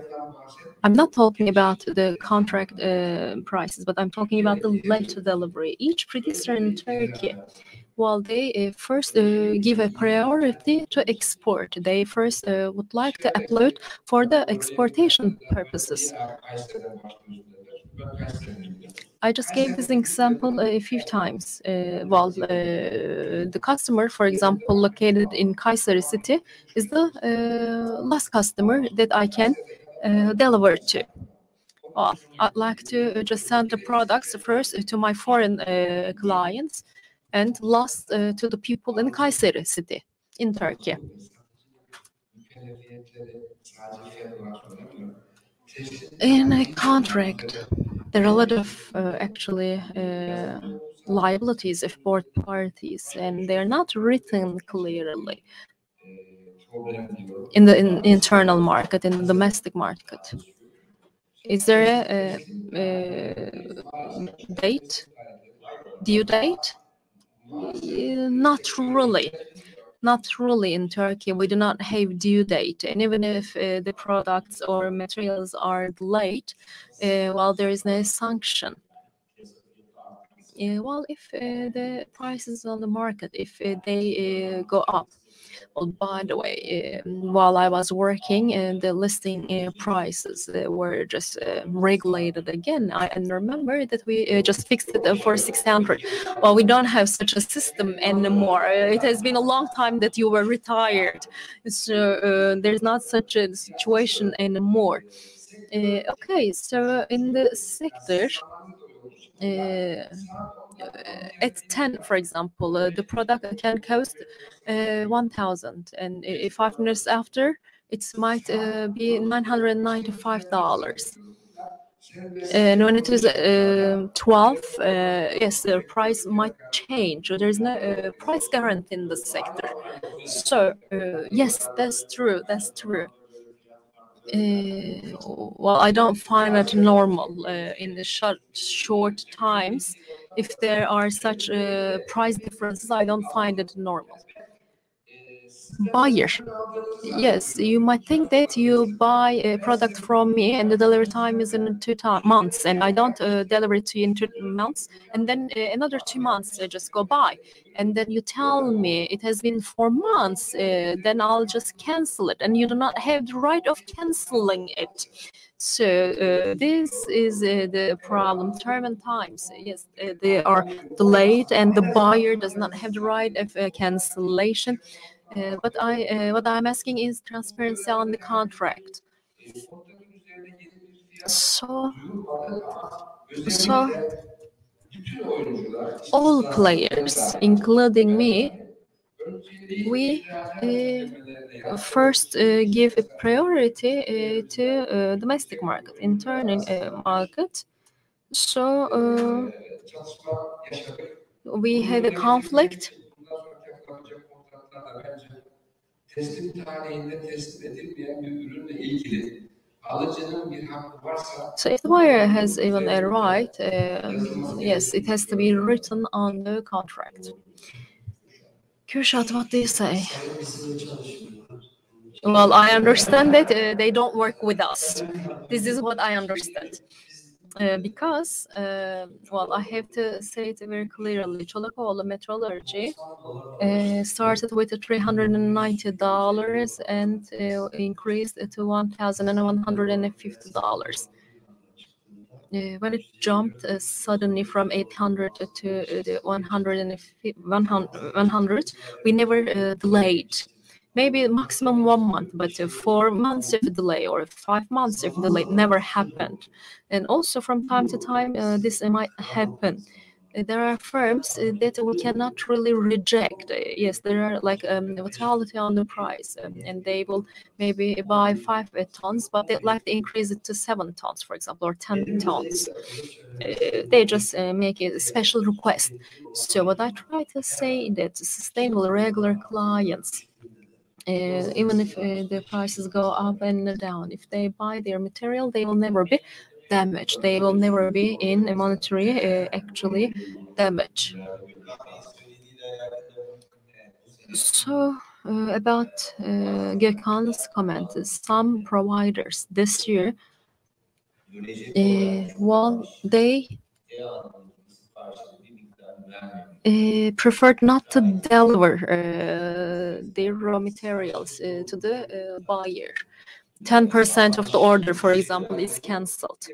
I'm not talking about the contract prices, but I'm talking about the late delivery. Each producer in Turkey, well, they first give a priority to export. They first would like to upload for the exportation purposes. I just gave this example a few times. The customer, for example, located in Kayseri city, is the last customer that I can deliver to. Well, I'd like to just send the products first to my foreign clients and last to the people in Kayseri city in Turkey. In a contract, there are a lot of actually liabilities of both parties, and they're not written clearly in the internal market, in the domestic market. Is there a date, due date? Not really. Not really in Turkey. We do not have due date, and even if the products or materials are delayed, well, there is no sanction. Well, if the prices on the market, if they go up. Well, by the way, while I was working, the listing prices were just regulated again. I remember that we just fixed it for 600. Well, we don't have such a system anymore. It has been a long time that you were retired, so there's not such a situation anymore. Okay, so in the sector, at 10, for example, the product can cost 1,000, and 5 minutes after, it might be $995. And when it is 12, yes, the price might change. There's no price guarantee in the sector. So yes, that's true. That's true. Well, I don't find it normal in the short times. If there are such price differences, I don't find it normal. Buyer. Yes, you might think that you buy a product from me and the delivery time is in 2 months, and I don't deliver it to you in 2 months, and then another 2 months just go by, and then you tell me it has been 4 months, then I'll just cancel it, and you do not have the right of canceling it. So this is the problem. Term and times, yes, they are delayed, and the buyer does not have the right of cancellation. But what I'm asking is transparency on the contract. So all players, including me, we first give a priority to domestic market, internal market. So We had a conflict. Teslim tarihinde teslim edilmeyen bir ürünle ilgili alıcının bir hakkı varsa, So if the buyer has even a right, yes, it has to be written on the contract. Kürşad, what do you say? Well, I understand that they don't work with us. This is what I understand. Because, well, I have to say it very clearly. Çolakoğlu Metalurji started with $390 and increased to $1,150. When it jumped suddenly from 800 to 100, we never delayed. Maybe maximum 1 month, but 4 months of delay or 5 months of delay never happened. And also from time to time, this might happen. There are firms that we cannot really reject. Yes, there are like volatility on the price, and they will maybe buy 5 tons, but they'd like to increase it to 7 tons, for example, or 10 tons. They just make a special request. So what I try to say that sustainable regular clients, even if the prices go up and down, if they buy their material, they will never be damaged. They will never be in a monetary actually damage. So about Gökhan's comment, some providers this year, well, they preferred not to deliver their raw materials to the buyer. 10% of the order, for example, is cancelled.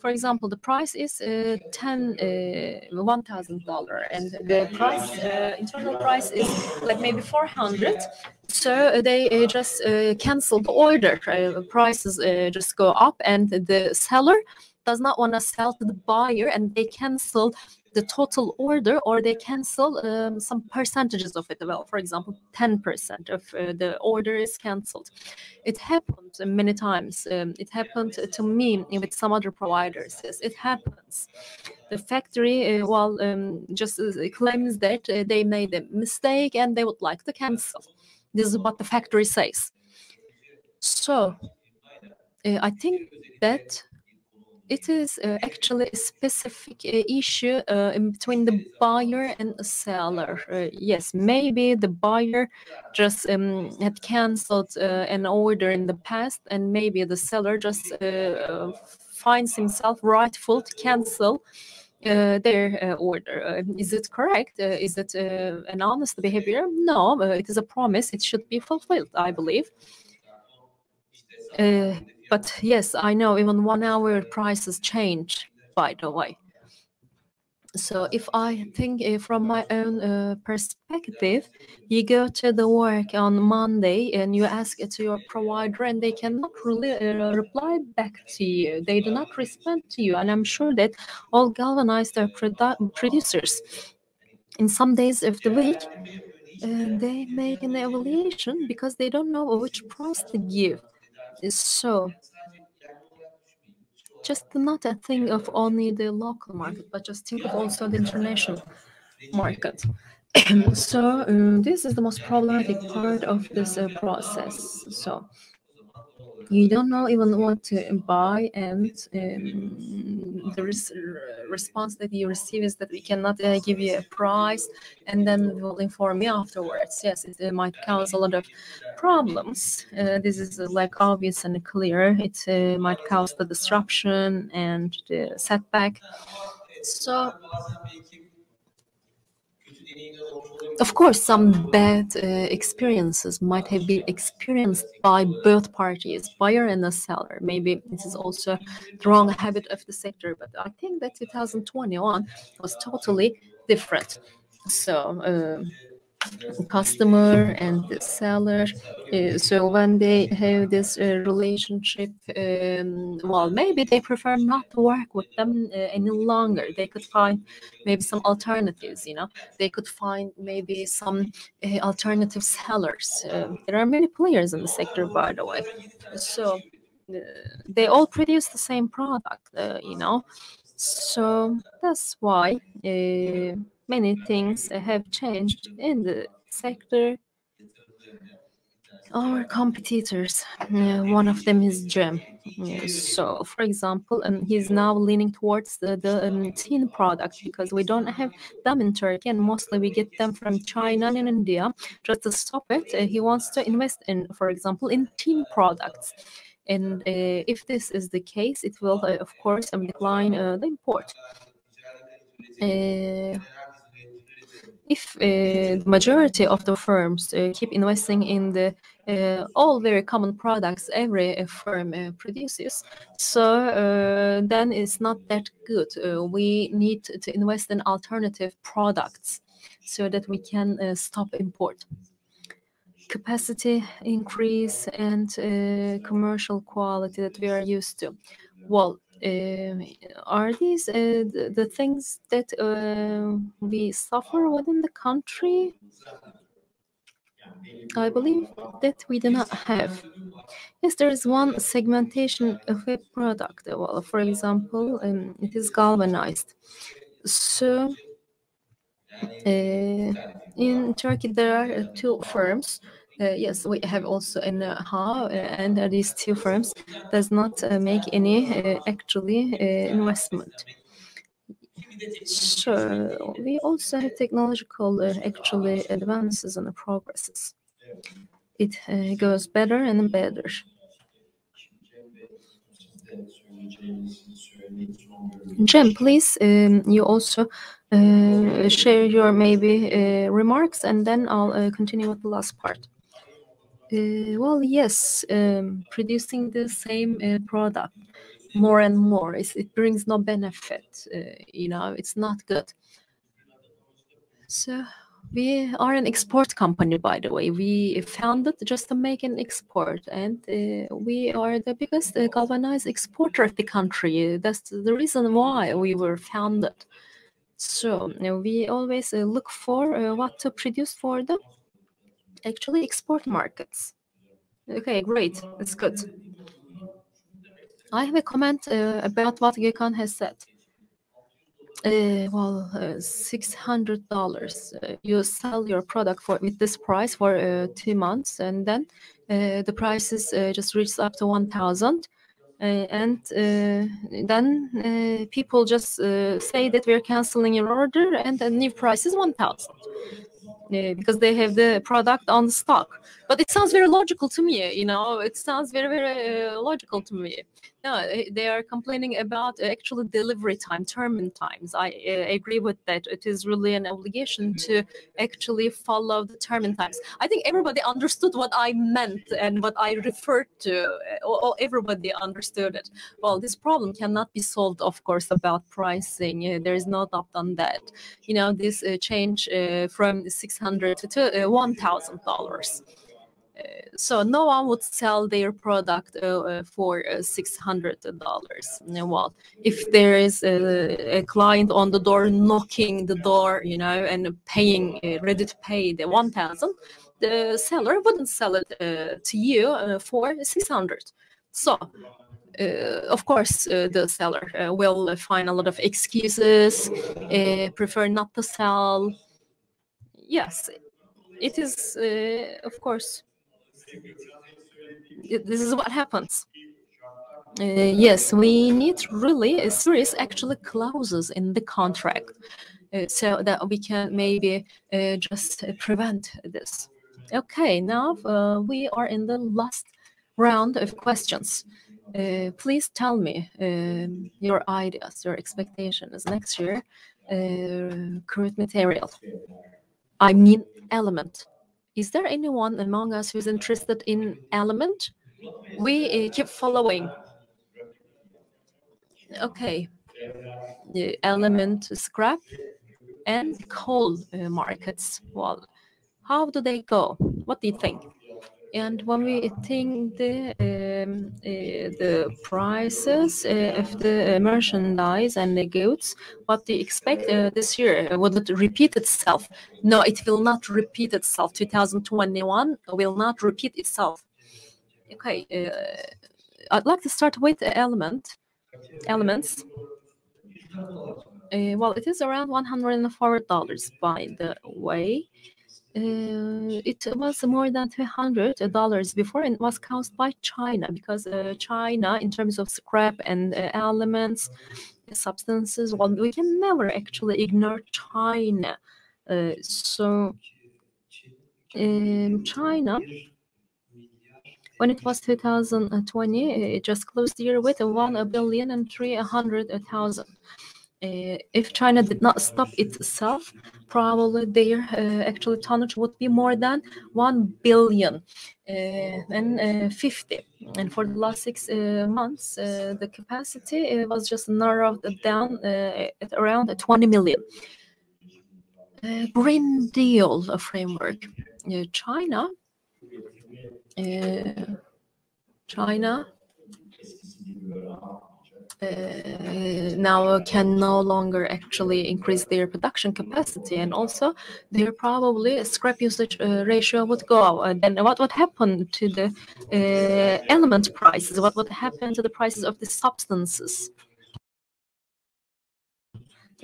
For example, the price is $1,000, and the price, internal price is like maybe 400. So they just cancel the order. Prices just go up, and the seller does not want to sell to the buyer, and they cancel the total order, or they cancel some percentages of it. Well, for example, 10% of the order is canceled. It happened many times. It happened to me with some other providers. Yes, it happens. The factory, just claims that they made a mistake and they would like to cancel. This is what the factory says. So I think that it is actually a specific issue in between the buyer and the seller. Yes, maybe the buyer just had canceled an order in the past, and maybe the seller just finds himself rightful to cancel their order. Is it correct? Is it an honest behavior? No, it is a promise. It should be fulfilled, I believe. But yes, I know even 1 hour prices change, by the way. So if I think from my own perspective, you go to the work on Monday and you ask it to your provider, and they cannot really reply back to you. They do not respond to you. And I'm sure that all galvanized producers, in some days of the week, they make an evaluation because they don't know which price to give. So just not a thing of only the local market, but just think of also the international market. So this is the most problematic part of this process. So you don't know even what to buy, and the response that you receive is that we cannot give you a price, and then we'll inform you afterwards. Yes, it might cause a lot of problems. This is like obvious and clear. It might cause the disruption and the setback. So of course, some bad experiences might have been experienced by both parties, buyer and the seller. Maybe this is also the wrong habit of the sector, but I think that 2021 was totally different. So the customer and the seller, so when they have this relationship, well, maybe they prefer not to work with them any longer. They could find maybe some alternatives, they could find maybe some alternative sellers. There are many players in the sector, by the way. So they all produce the same product, So that's why many things have changed in the sector. Our competitors, one of them is Cem. So, for example, he's now leaning towards the tin product because we don't have them in Turkey, and mostly we get them from China and India. Just to stop it, he wants to invest in, for example, in tin products. And if this is the case, it will, of course, decline the import. If the majority of the firms keep investing in the all very common products every firm produces, so then it's not that good. We need to invest in alternative products so that we can stop import. Capacity increase and commercial quality that we are used to. Well, are these the things that we suffer within the country? I believe that we do not have. Yes, there is one segmentation of a product. Well, for example, it is galvanized. So in Turkey, there are two firms. Yes, we have also in HA, and these two firms does not make any actually investment. So we also have technological actually advances and progresses. It goes better and better. Cem, please, you also share your maybe remarks, and then I'll continue with the last part. Well, yes, producing the same product more and more, it brings no benefit. It's not good. So we are an export company, by the way. We founded just to make an export, and we are the biggest galvanized exporter of the country. That's the reason why we were founded. So we always look for what to produce for the actually export markets. Okay, great. That's good. I have a comment about what Gökhan has said. Well, $600. You sell your product with this price for 2 months, and then the prices just reaches up to 1,000. And then people just say that we're canceling your order, and the new price is 1,000. Because they have the product on stock. But it sounds very logical to me, it sounds very, very logical to me. No, they are complaining about actual delivery time, terminal times. I agree with that. It is really an obligation to actually follow the terminal times. I think everybody understood what I meant and what I referred to. Everybody understood it. Well, this problem cannot be solved, of course, about pricing. There is no doubt on that. This change from $600 to $1,000. So no one would sell their product for $600. Well, if there is a client on the door knocking the door, and paying, ready to pay the 1,000, the seller wouldn't sell it to you for 600. So of course, the seller will find a lot of excuses, prefer not to sell. Yes, it is, of course. This is what happens. Yes, we need really serious actually clauses in the contract so that we can maybe just prevent this. Okay, now we are in the last round of questions. Please tell me your ideas, your expectations next year. Crude material. I mean element. Is there anyone among us who's interested in element? We keep following. Okay. The element scrap and coal markets. Well, how do they go? What do you think? And when we think the prices of the merchandise and the goods, what do you expect this year? Will it repeat itself? No, it will not repeat itself. 2021 will not repeat itself. Okay, I'd like to start with elements. Well, it is around $104, by the way. It was more than $200 before, and it was caused by China, because China, in terms of scrap and elements, substances, well, we can never actually ignore China. China, when it was 2020, it just closed the year with 1,300,000,000. If China did not stop itself, probably their actual tonnage would be more than 1 billion and 50. And for the last 6 months, the capacity was just narrowed down at around 20 million. Green Deal framework. China now can no longer actually increase their production capacity, and also their probably scrap usage ratio would go. Then what would happen to the element prices? What would happen to the prices of the substances?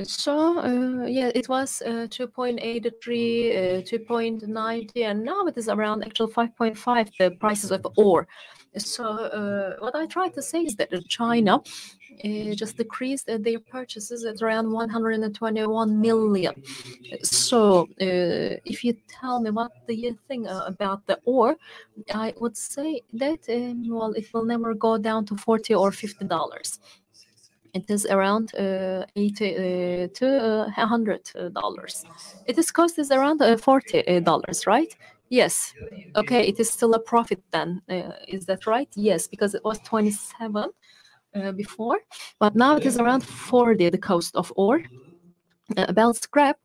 So yeah, it was 2.83, 2.90, and now it is around actual 5.5, the prices of ore. So what I try to say is that China just decreased their purchases at around 121 million. So if you tell me what do you think about the ore, I would say that well, it will never go down to $40 or $50. It is around $80 to $100. Its cost is around $40, right? Yes. Okay, it is still a profit then. Is that right? Yes, because it was 27 before, but now it is around 40, the cost of ore. About scrap,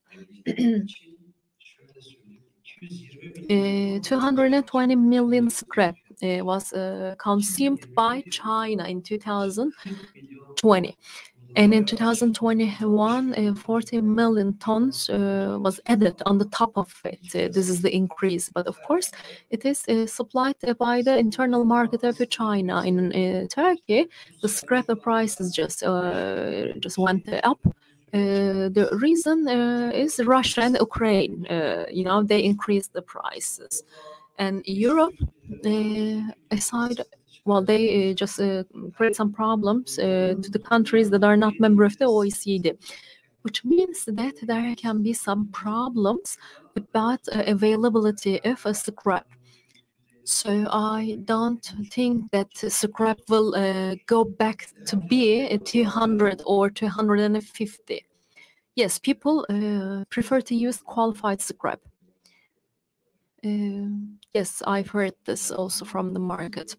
220 million scrap was consumed by China in 2020. And in 2021, 40 million tons was added on the top of it. This is the increase. But of course, it is supplied by the internal market of China. In Turkey, the scrap prices just went up. The reason is Russia and Ukraine. They increased the prices. And Europe, aside, well, they just create some problems to the countries that are not member of the OECD, which means that there can be some problems about availability of scrap. So I don't think that scrap will go back to be 200 or 250. Yes, people prefer to use qualified scrap. Yes, I've heard this also from the market.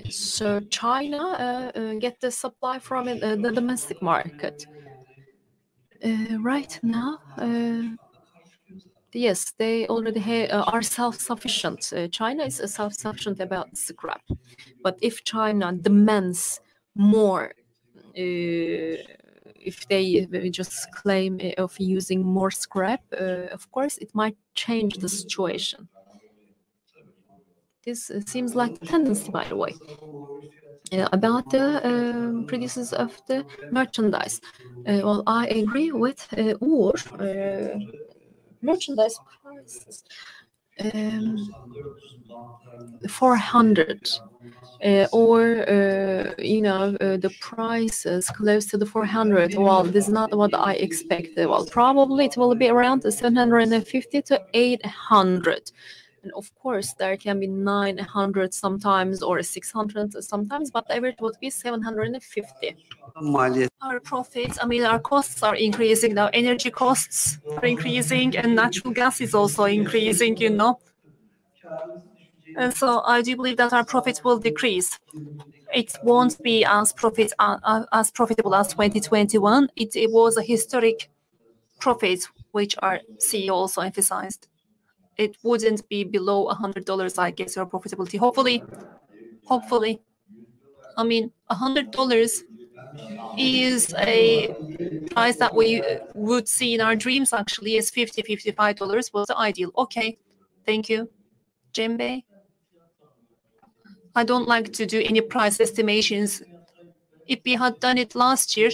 So China get the supply from the domestic market. Right now, yes, they already are self-sufficient. China is self-sufficient about scrap. But if China demands more, if they just claim of using more scrap, of course, it might change the situation. This seems like a tendency, by the way. About the producers of the merchandise. Well, I agree with ore merchandise prices. 400 or the price is close to the 400. Well, this is not what I expected. Well, probably it will be around 750 to 800. And of course, there can be 900 sometimes or 600 sometimes, but average would be 750. Our profits, our costs are increasing now. Energy costs are increasing, and natural gas is also increasing, And so I do believe that our profits will decrease. It won't be as profitable as 2021. It was a historic profit, which our CEO also emphasized. It wouldn't be below $100, I guess, your profitability. Hopefully, $100 is a price that we would see in our dreams. Actually, is $50, $55 was the ideal. Okay, thank you, Cem Bey. I don't like to do any price estimations. If we had done it last year,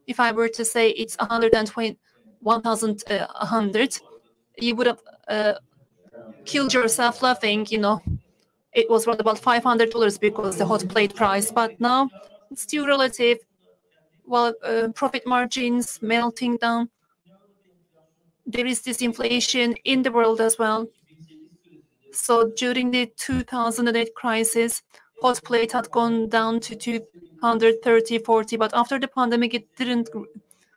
if I were to say it's 120, 1,100, you would have killed yourself laughing, you know. It was around about $500 because the hot plate price, but now it's still relative. Well, profit margins melting down. There is this inflation in the world as well. So during the 2008 crisis, hot plate had gone down to 230, 40, but after the pandemic, it didn't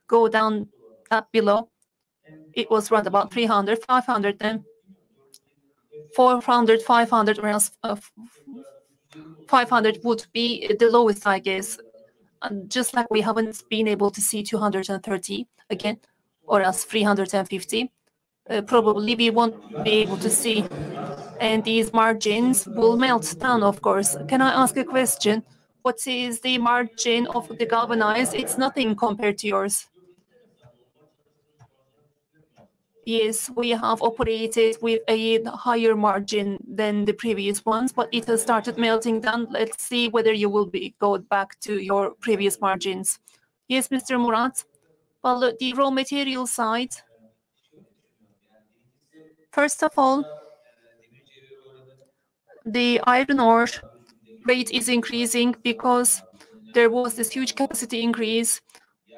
go down that below. It was around about 300, 500 then. 400, 500, whereas 500 would be the lowest, I guess. And just like we haven't been able to see 230 again, or else 350, probably we won't be able to see. And these margins will melt down, of course. Can I ask a question? What is the margin of the galvanized? It's nothing compared to yours. Yes, we have operated with a higher margin than the previous ones, but it has started melting down. Let's see whether you will go back to your previous margins. Yes, Mr. Murat. Well, the raw material side, first of all, the iron ore rate is increasing because there was this huge capacity increase.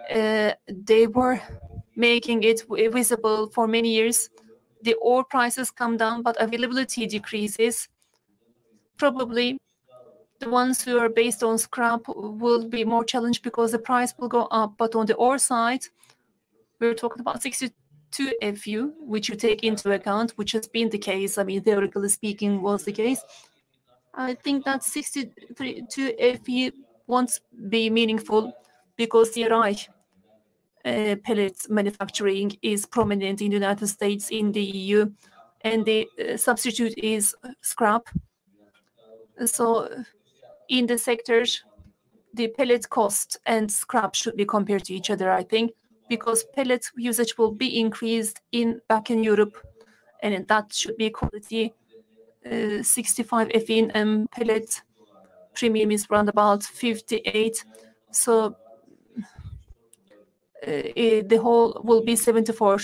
They were making it visible for many years. The ore prices come down, but availability decreases. Probably the ones who are based on scrap will be more challenged because the price will go up. But on the ore side, we're talking about 62 FU, which you take into account, which has been the case. I mean, theoretically speaking, was the case. I think that 62 FU won't be meaningful because the DRI pellets manufacturing is prominent in the United States, in the EU, and the substitute is scrap. So in the sectors, the pellet cost and scrap should be compared to each other, I think, because pellet usage will be increased back in Europe, and that should be quality 65 FE, and pellet premium is around about 58. So the whole will be 74.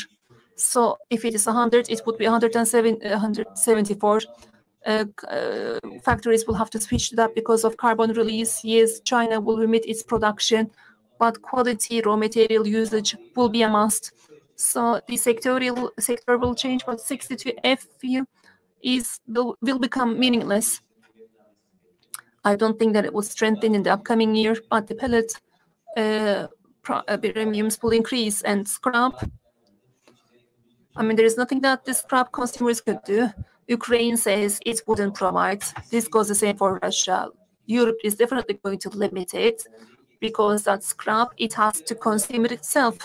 So if it is 100, it would be 174. Factories will have to switch to that because of carbon release. Yes, China will limit its production, but quality raw material usage will be a must. So the sector will change, but 62 FU will become meaningless. I don't think that it will strengthen in the upcoming year, but the pellet premiums will increase, and scrap. I mean, there is nothing that the scrap consumers could do. Ukraine says it wouldn't provide. This goes the same for Russia. Europe is definitely going to limit it because that scrap, it has to consume it itself.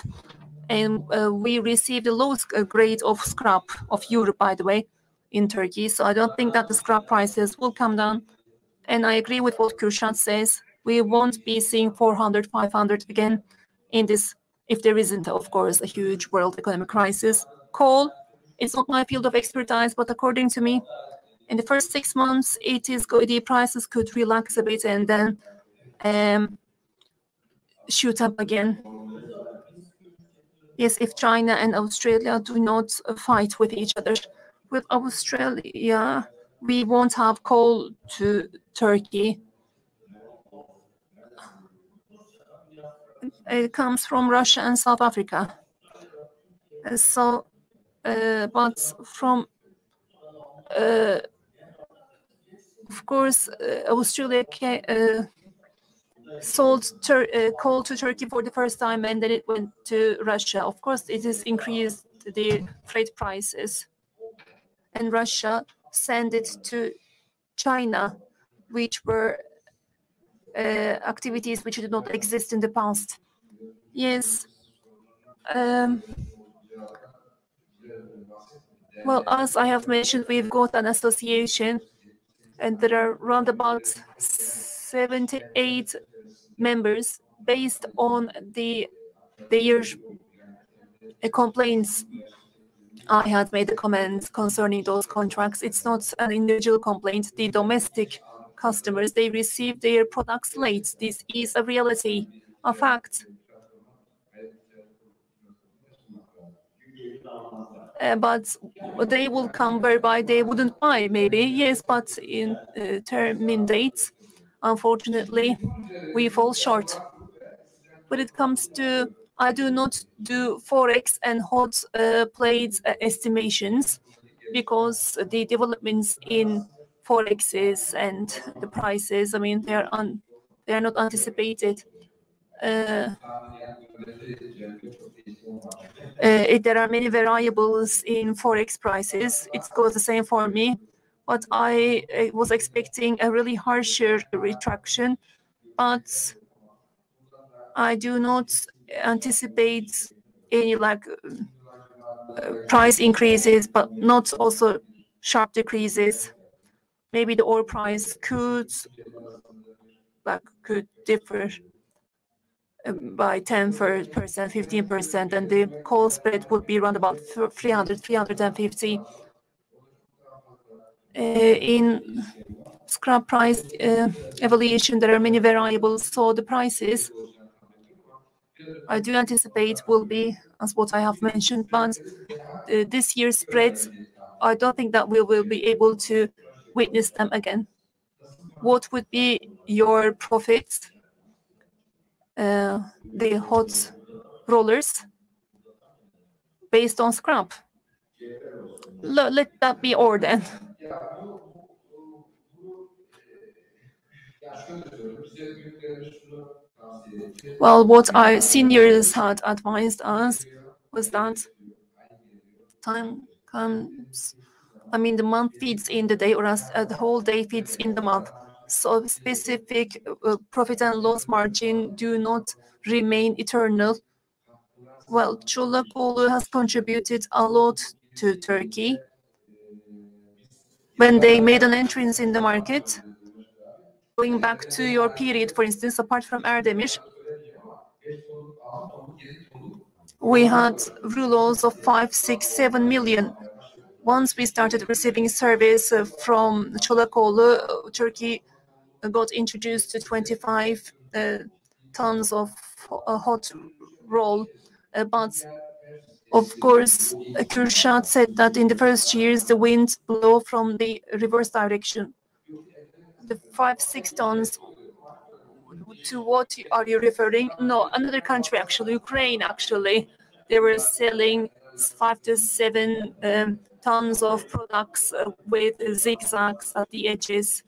And we receive the lowest grade of scrap of Europe, by the way, in Turkey. So I don't think that the scrap prices will come down. And I agree with what Kürşad says. We won't be seeing 400, 500 again in this, if there isn't, of course, a huge world economic crisis. Coal, it's not my field of expertise, but according to me, in the first 6 months, the prices could relax a bit and then shoot up again. Yes, if China and Australia do not fight with each other. With Australia, we won't have coal to Turkey. It comes from Russia and South Africa. So, but from, of course, Australia sold coal to Turkey for the first time, and then it went to Russia. Of course, it has increased the freight prices. And Russia sent it to China, which were activities which did not exist in the past. Yes. Well, as I have mentioned, we've got an association, and there are around about 78 members based on their complaints. I had made a comment concerning those contracts. It's not an individual complaint. The domestic customers, they receive their products late. This is a reality, a fact. But they will come whereby they wouldn't buy, maybe. Yes, but in term dates, unfortunately, we fall short. When it comes to, I do not do Forex and hot plate estimations, because the developments in Forexes and the prices, I mean, they are not anticipated. There are many variables in Forex prices. It goes the same for me, but I was expecting a really harsher retraction, but I do not anticipate any price increases, but not also sharp decreases. Maybe the oil price could differ by 10%, 15%, and the coal spread would be around about 300, 350. In scrap price evaluation, there are many variables, so the prices I do anticipate will be as what I have mentioned, but this year's spreads, I don't think that we will be able to witness them again. What would be your profits? The hot rollers based on scrap. Let that be or then. Well, what our seniors had advised us was that time comes, I mean, the month feeds in the day, or as the whole day feeds in the month. So specific profit and loss margin do not remain eternal. Well, Çolakoğlu has contributed a lot to Turkey. When they made an entrance in the market, going back to your period, for instance, apart from Erdemir, we had rouleaus of 5, 6, 7 million. Once we started receiving service from Çolakoğlu, Turkey got introduced to 25 tons of hot roll. But of course, Kürşad said that in the first years, the wind blew from the reverse direction. The 5, 6 tons, to what are you referring? No, another country actually, Ukraine actually. They were selling 5 to 7 tons of products with zigzags at the edges.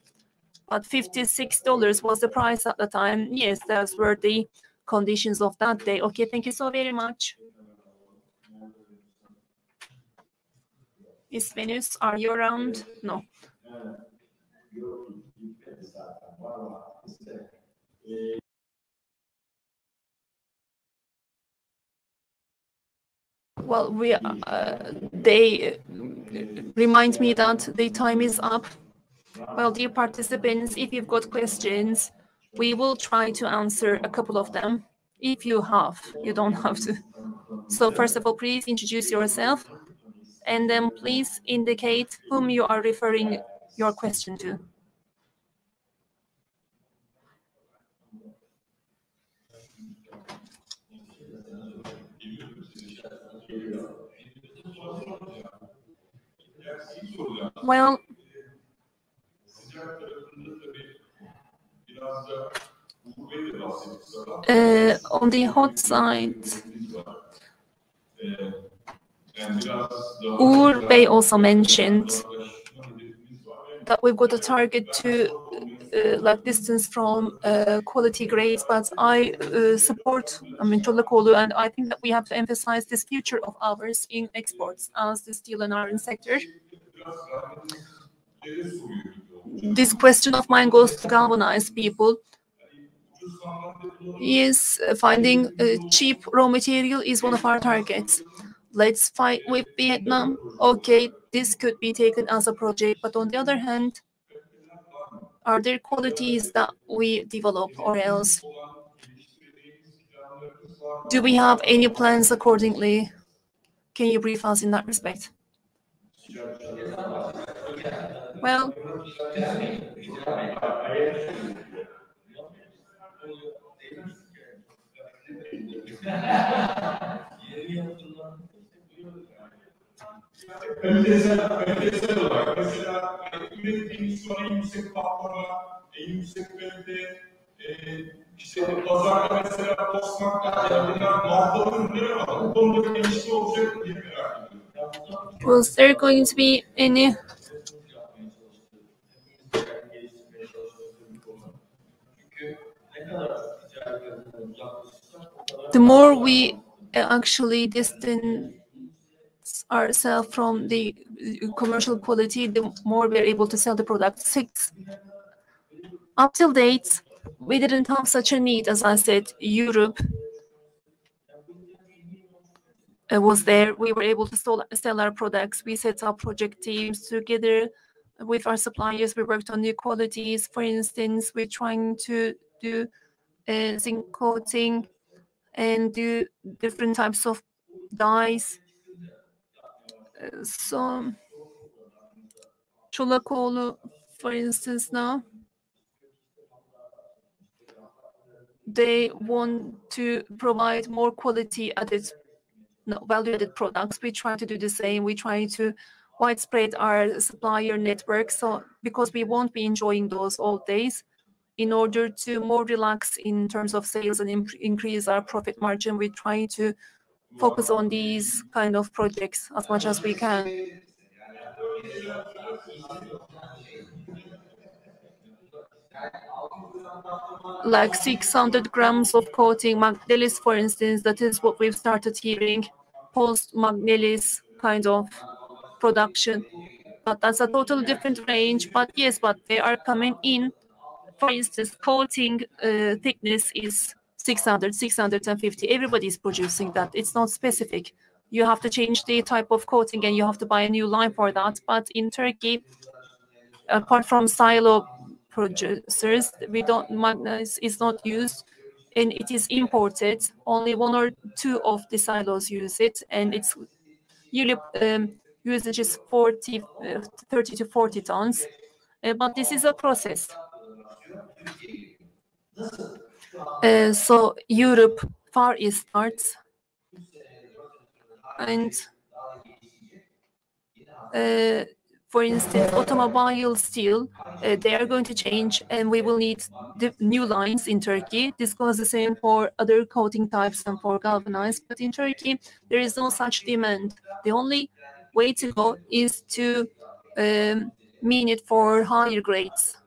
But $56 was the price at the time. Yes, those were the conditions of that day. Okay, thank you so very much. Is Venus, are you around? No. Well, they remind me that the time is up. Well, dear participants, if you've got questions, we will try to answer a couple of them. If you have, you don't have to. So first of all, please introduce yourself, and then please indicate whom you are referring your question to. Well, on the hot side, Uğur Bey also mentioned that we've got a target to distance from quality grades, but I support Çolakoğlu, and I think that we have to emphasize this future of ours in exports as the steel and iron sector. This question of mine goes to galvanized people. Yes, finding cheap raw material is one of our targets. Let's fight with Vietnam. Okay, this could be taken as a project, but on the other hand, are there qualities that we develop, or else do we have any plans accordingly? Can you brief us in that respect? Well, Kalitesel olarak mesela ürettiğimiz sonra en yüksek patlama, en yüksek kalite, işte pazarda mesela postmarklar bunlar markalı ürünler ama bu konuda gelişme olacak diye merak ediyorum. Was there going to be any? The more we actually distance ourselves from the commercial quality, the more we're able to sell the product. Up till date, we didn't have such a need. As I said, Europe was there. We were able to sell our products. We set up project teams together with our suppliers. We worked on new qualities. For instance, we're trying to do zinc coating and do different types of dyes. So Çolakoğlu, for instance, now they want to provide more quality added, value-added products. We try to do the same. We try to widespread our supplier network. So because we won't be enjoying those all days, in order to more relax in terms of sales and increase our profit margin, we try to focus on these kind of projects as much as we can. Like 600 grams of coating, Magnelis, for instance, that is what we've started hearing, post-Magnelis kind of production. But that's a totally different range. But yes, but they are coming in. For instance, coating thickness is 600, 650. Everybody's producing that. It's not specific. You have to change the type of coating and you have to buy a new line for that. But in Turkey, apart from silo producers, Magnelis is not used and it is imported. Only 1 or 2 of the silos use it, and its yearly usage is 30 to 40 tons. But this is a process. So Europe, Far East starts, and for instance, automobile steel, they are going to change, and we will need the new lines in Turkey. This goes the same for other coating types and for galvanized. But in Turkey, there is no such demand. The only way to go is to mean it for higher grades,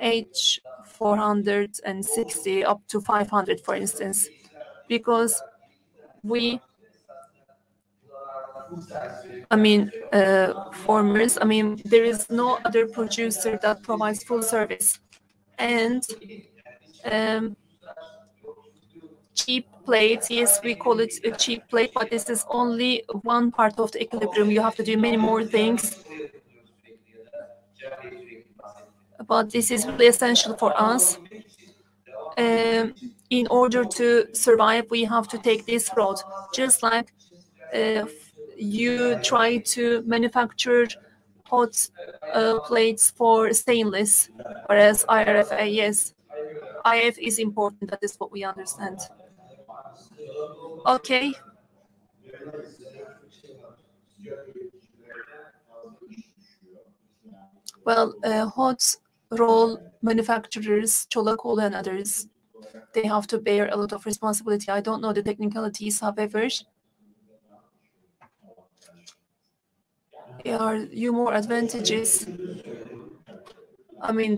H460 up to 500, for instance, because formers, there is no other producer that provides full service. And cheap plates, yes, we call it a cheap plate, but this is only one part of the equilibrium. You have to do many more things. But this is really essential for us. In order to survive, we have to take this road. Just like you try to manufacture hot plates for stainless, whereas IRFA, yes, IF is important. That is what we understand. Okay. Well, hot roll manufacturers, Çolakoğlu and others, they have to bear a lot of responsibility. I don't know the technicalities, however. There are more advantages. The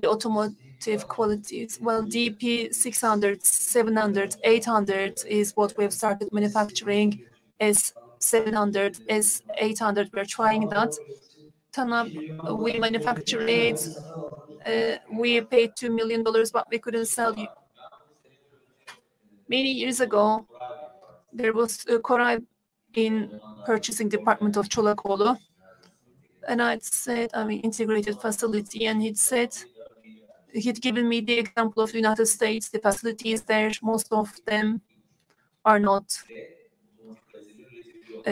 automotive qualities. Well, DP 600, 700, 800 is what we've started manufacturing. S700, S800, we're trying that. TANAP, we manufacture it. We paid $2 million, but we couldn't sell you. Many years ago, there was Koray in purchasing department of Çolakoğlu. And I'd said, integrated facility, and he'd given me the example of the United States. The facilities there, most of them are not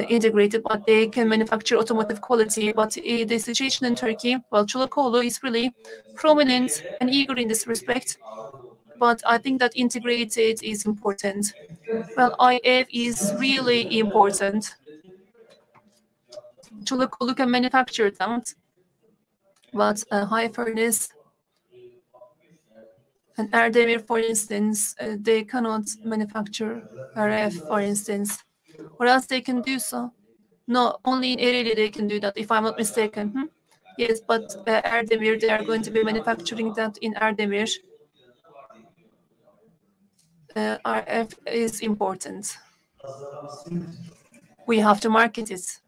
integrated, but they can manufacture automotive quality. But the situation in Turkey, well, Çolakoğlu is really prominent and eager in this respect. But I think that integrated is important. Well, IF is really important. Çolakoğlu can manufacture that, but high furnace and Erdemir, for instance, they cannot manufacture RF, for instance, or else they can do so. No, only in Ereğli they can do that, if I'm not mistaken. Yes, but Erdemir, they are going to be manufacturing that in Erdemir. RF is important. We have to market it.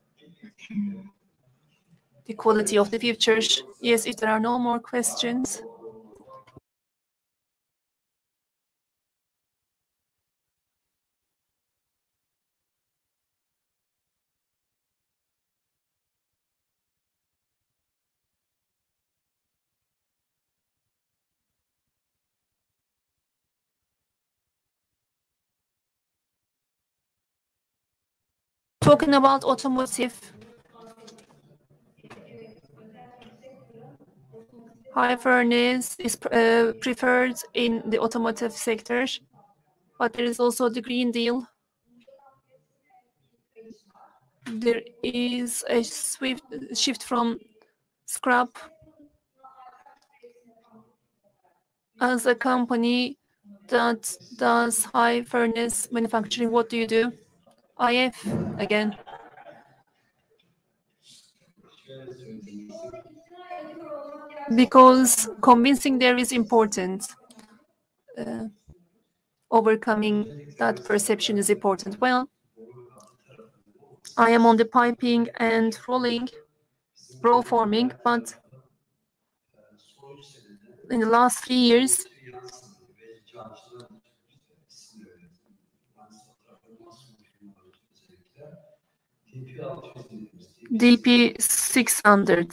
The quality of the future. Yes, if there are no more questions. Talking about automotive, high furnace is preferred in the automotive sector, but there is also the Green Deal. There is a swift shift from scrap. As a company that does high furnace manufacturing, what do you do? IF again. Because convincing there is important. Overcoming that perception is important. Well, I am on the piping and roll forming, but in the last 3 years, DP 600,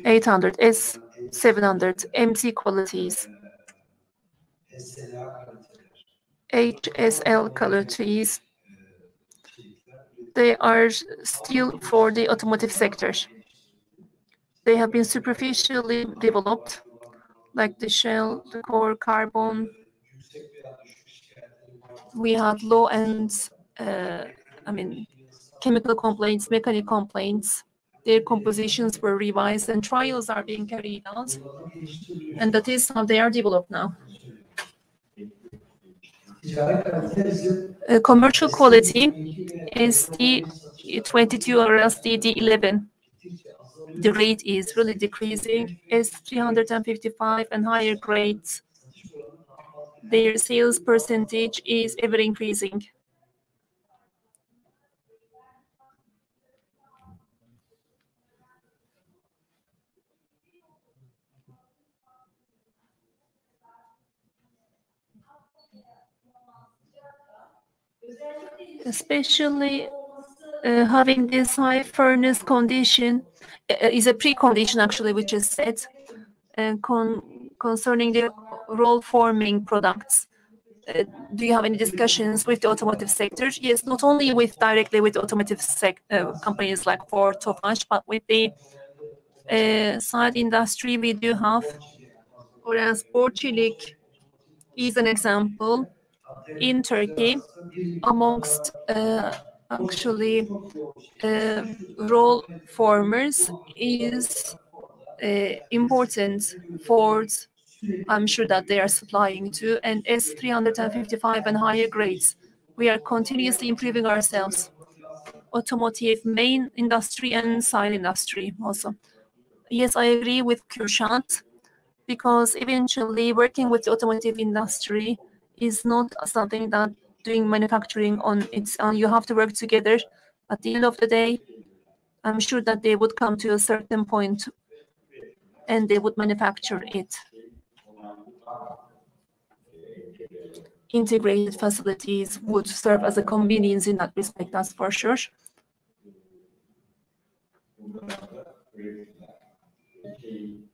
800, S 700, MT qualities, HSL qualities, they are still for the automotive sector. They have been superficially developed, like the shell, the core, carbon. We had low end, chemical complaints, mechanical complaints. Their compositions were revised and trials are being carried out. And that is how they are developed now. Commercial quality is D22 or else D11. The rate is really decreasing. S355 and higher grades, their sales percentage is ever increasing. Especially having this high furnace condition is a precondition actually, which is set concerning the roll forming products. Do you have any discussions with the automotive sector? Yes, not only directly with automotive companies like Ford, Tofaş, but with the side industry we do have. Whereas Borçelik is an example in Turkey amongst actually roll formers is important. Ford, I'm sure that they are supplying to, and S355 and higher grades. We are continuously improving ourselves. Automotive, main industry, and side industry also. Yes, I agree with Kürşad, because eventually working with the automotive industry is not something that doing manufacturing on its own. You have to work together. At the end of the day, I'm sure that they would come to a certain point and they would manufacture it. Integrated facilities would serve as a convenience in that respect, that's for sure.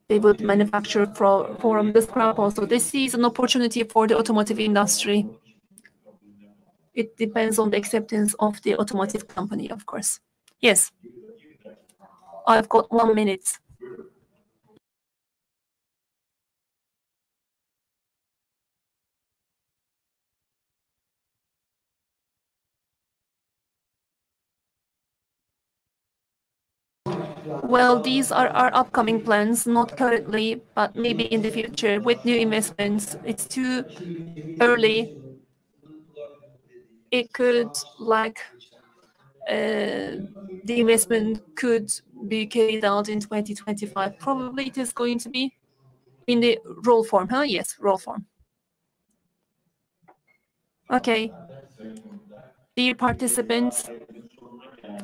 They would manufacture from the scrap also. This is an opportunity for the automotive industry. It depends on the acceptance of the automotive company, of course. Yes. I've got 1 minute. Well, these are our upcoming plans, not currently, but maybe in the future with new investments. It's too early. It could the investment could be carried out in 2025. Probably it is going to be in the roll form, huh? Yes, roll form. Okay. Dear participants,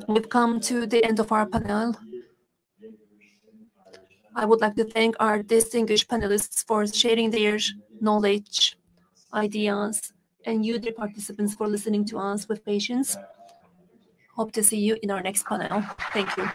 we've come to the end of our panel. I would like to thank our distinguished panelists for sharing their knowledge, ideas, and you, dear participants, for listening to us with patience. Hope to see you in our next panel. Thank you.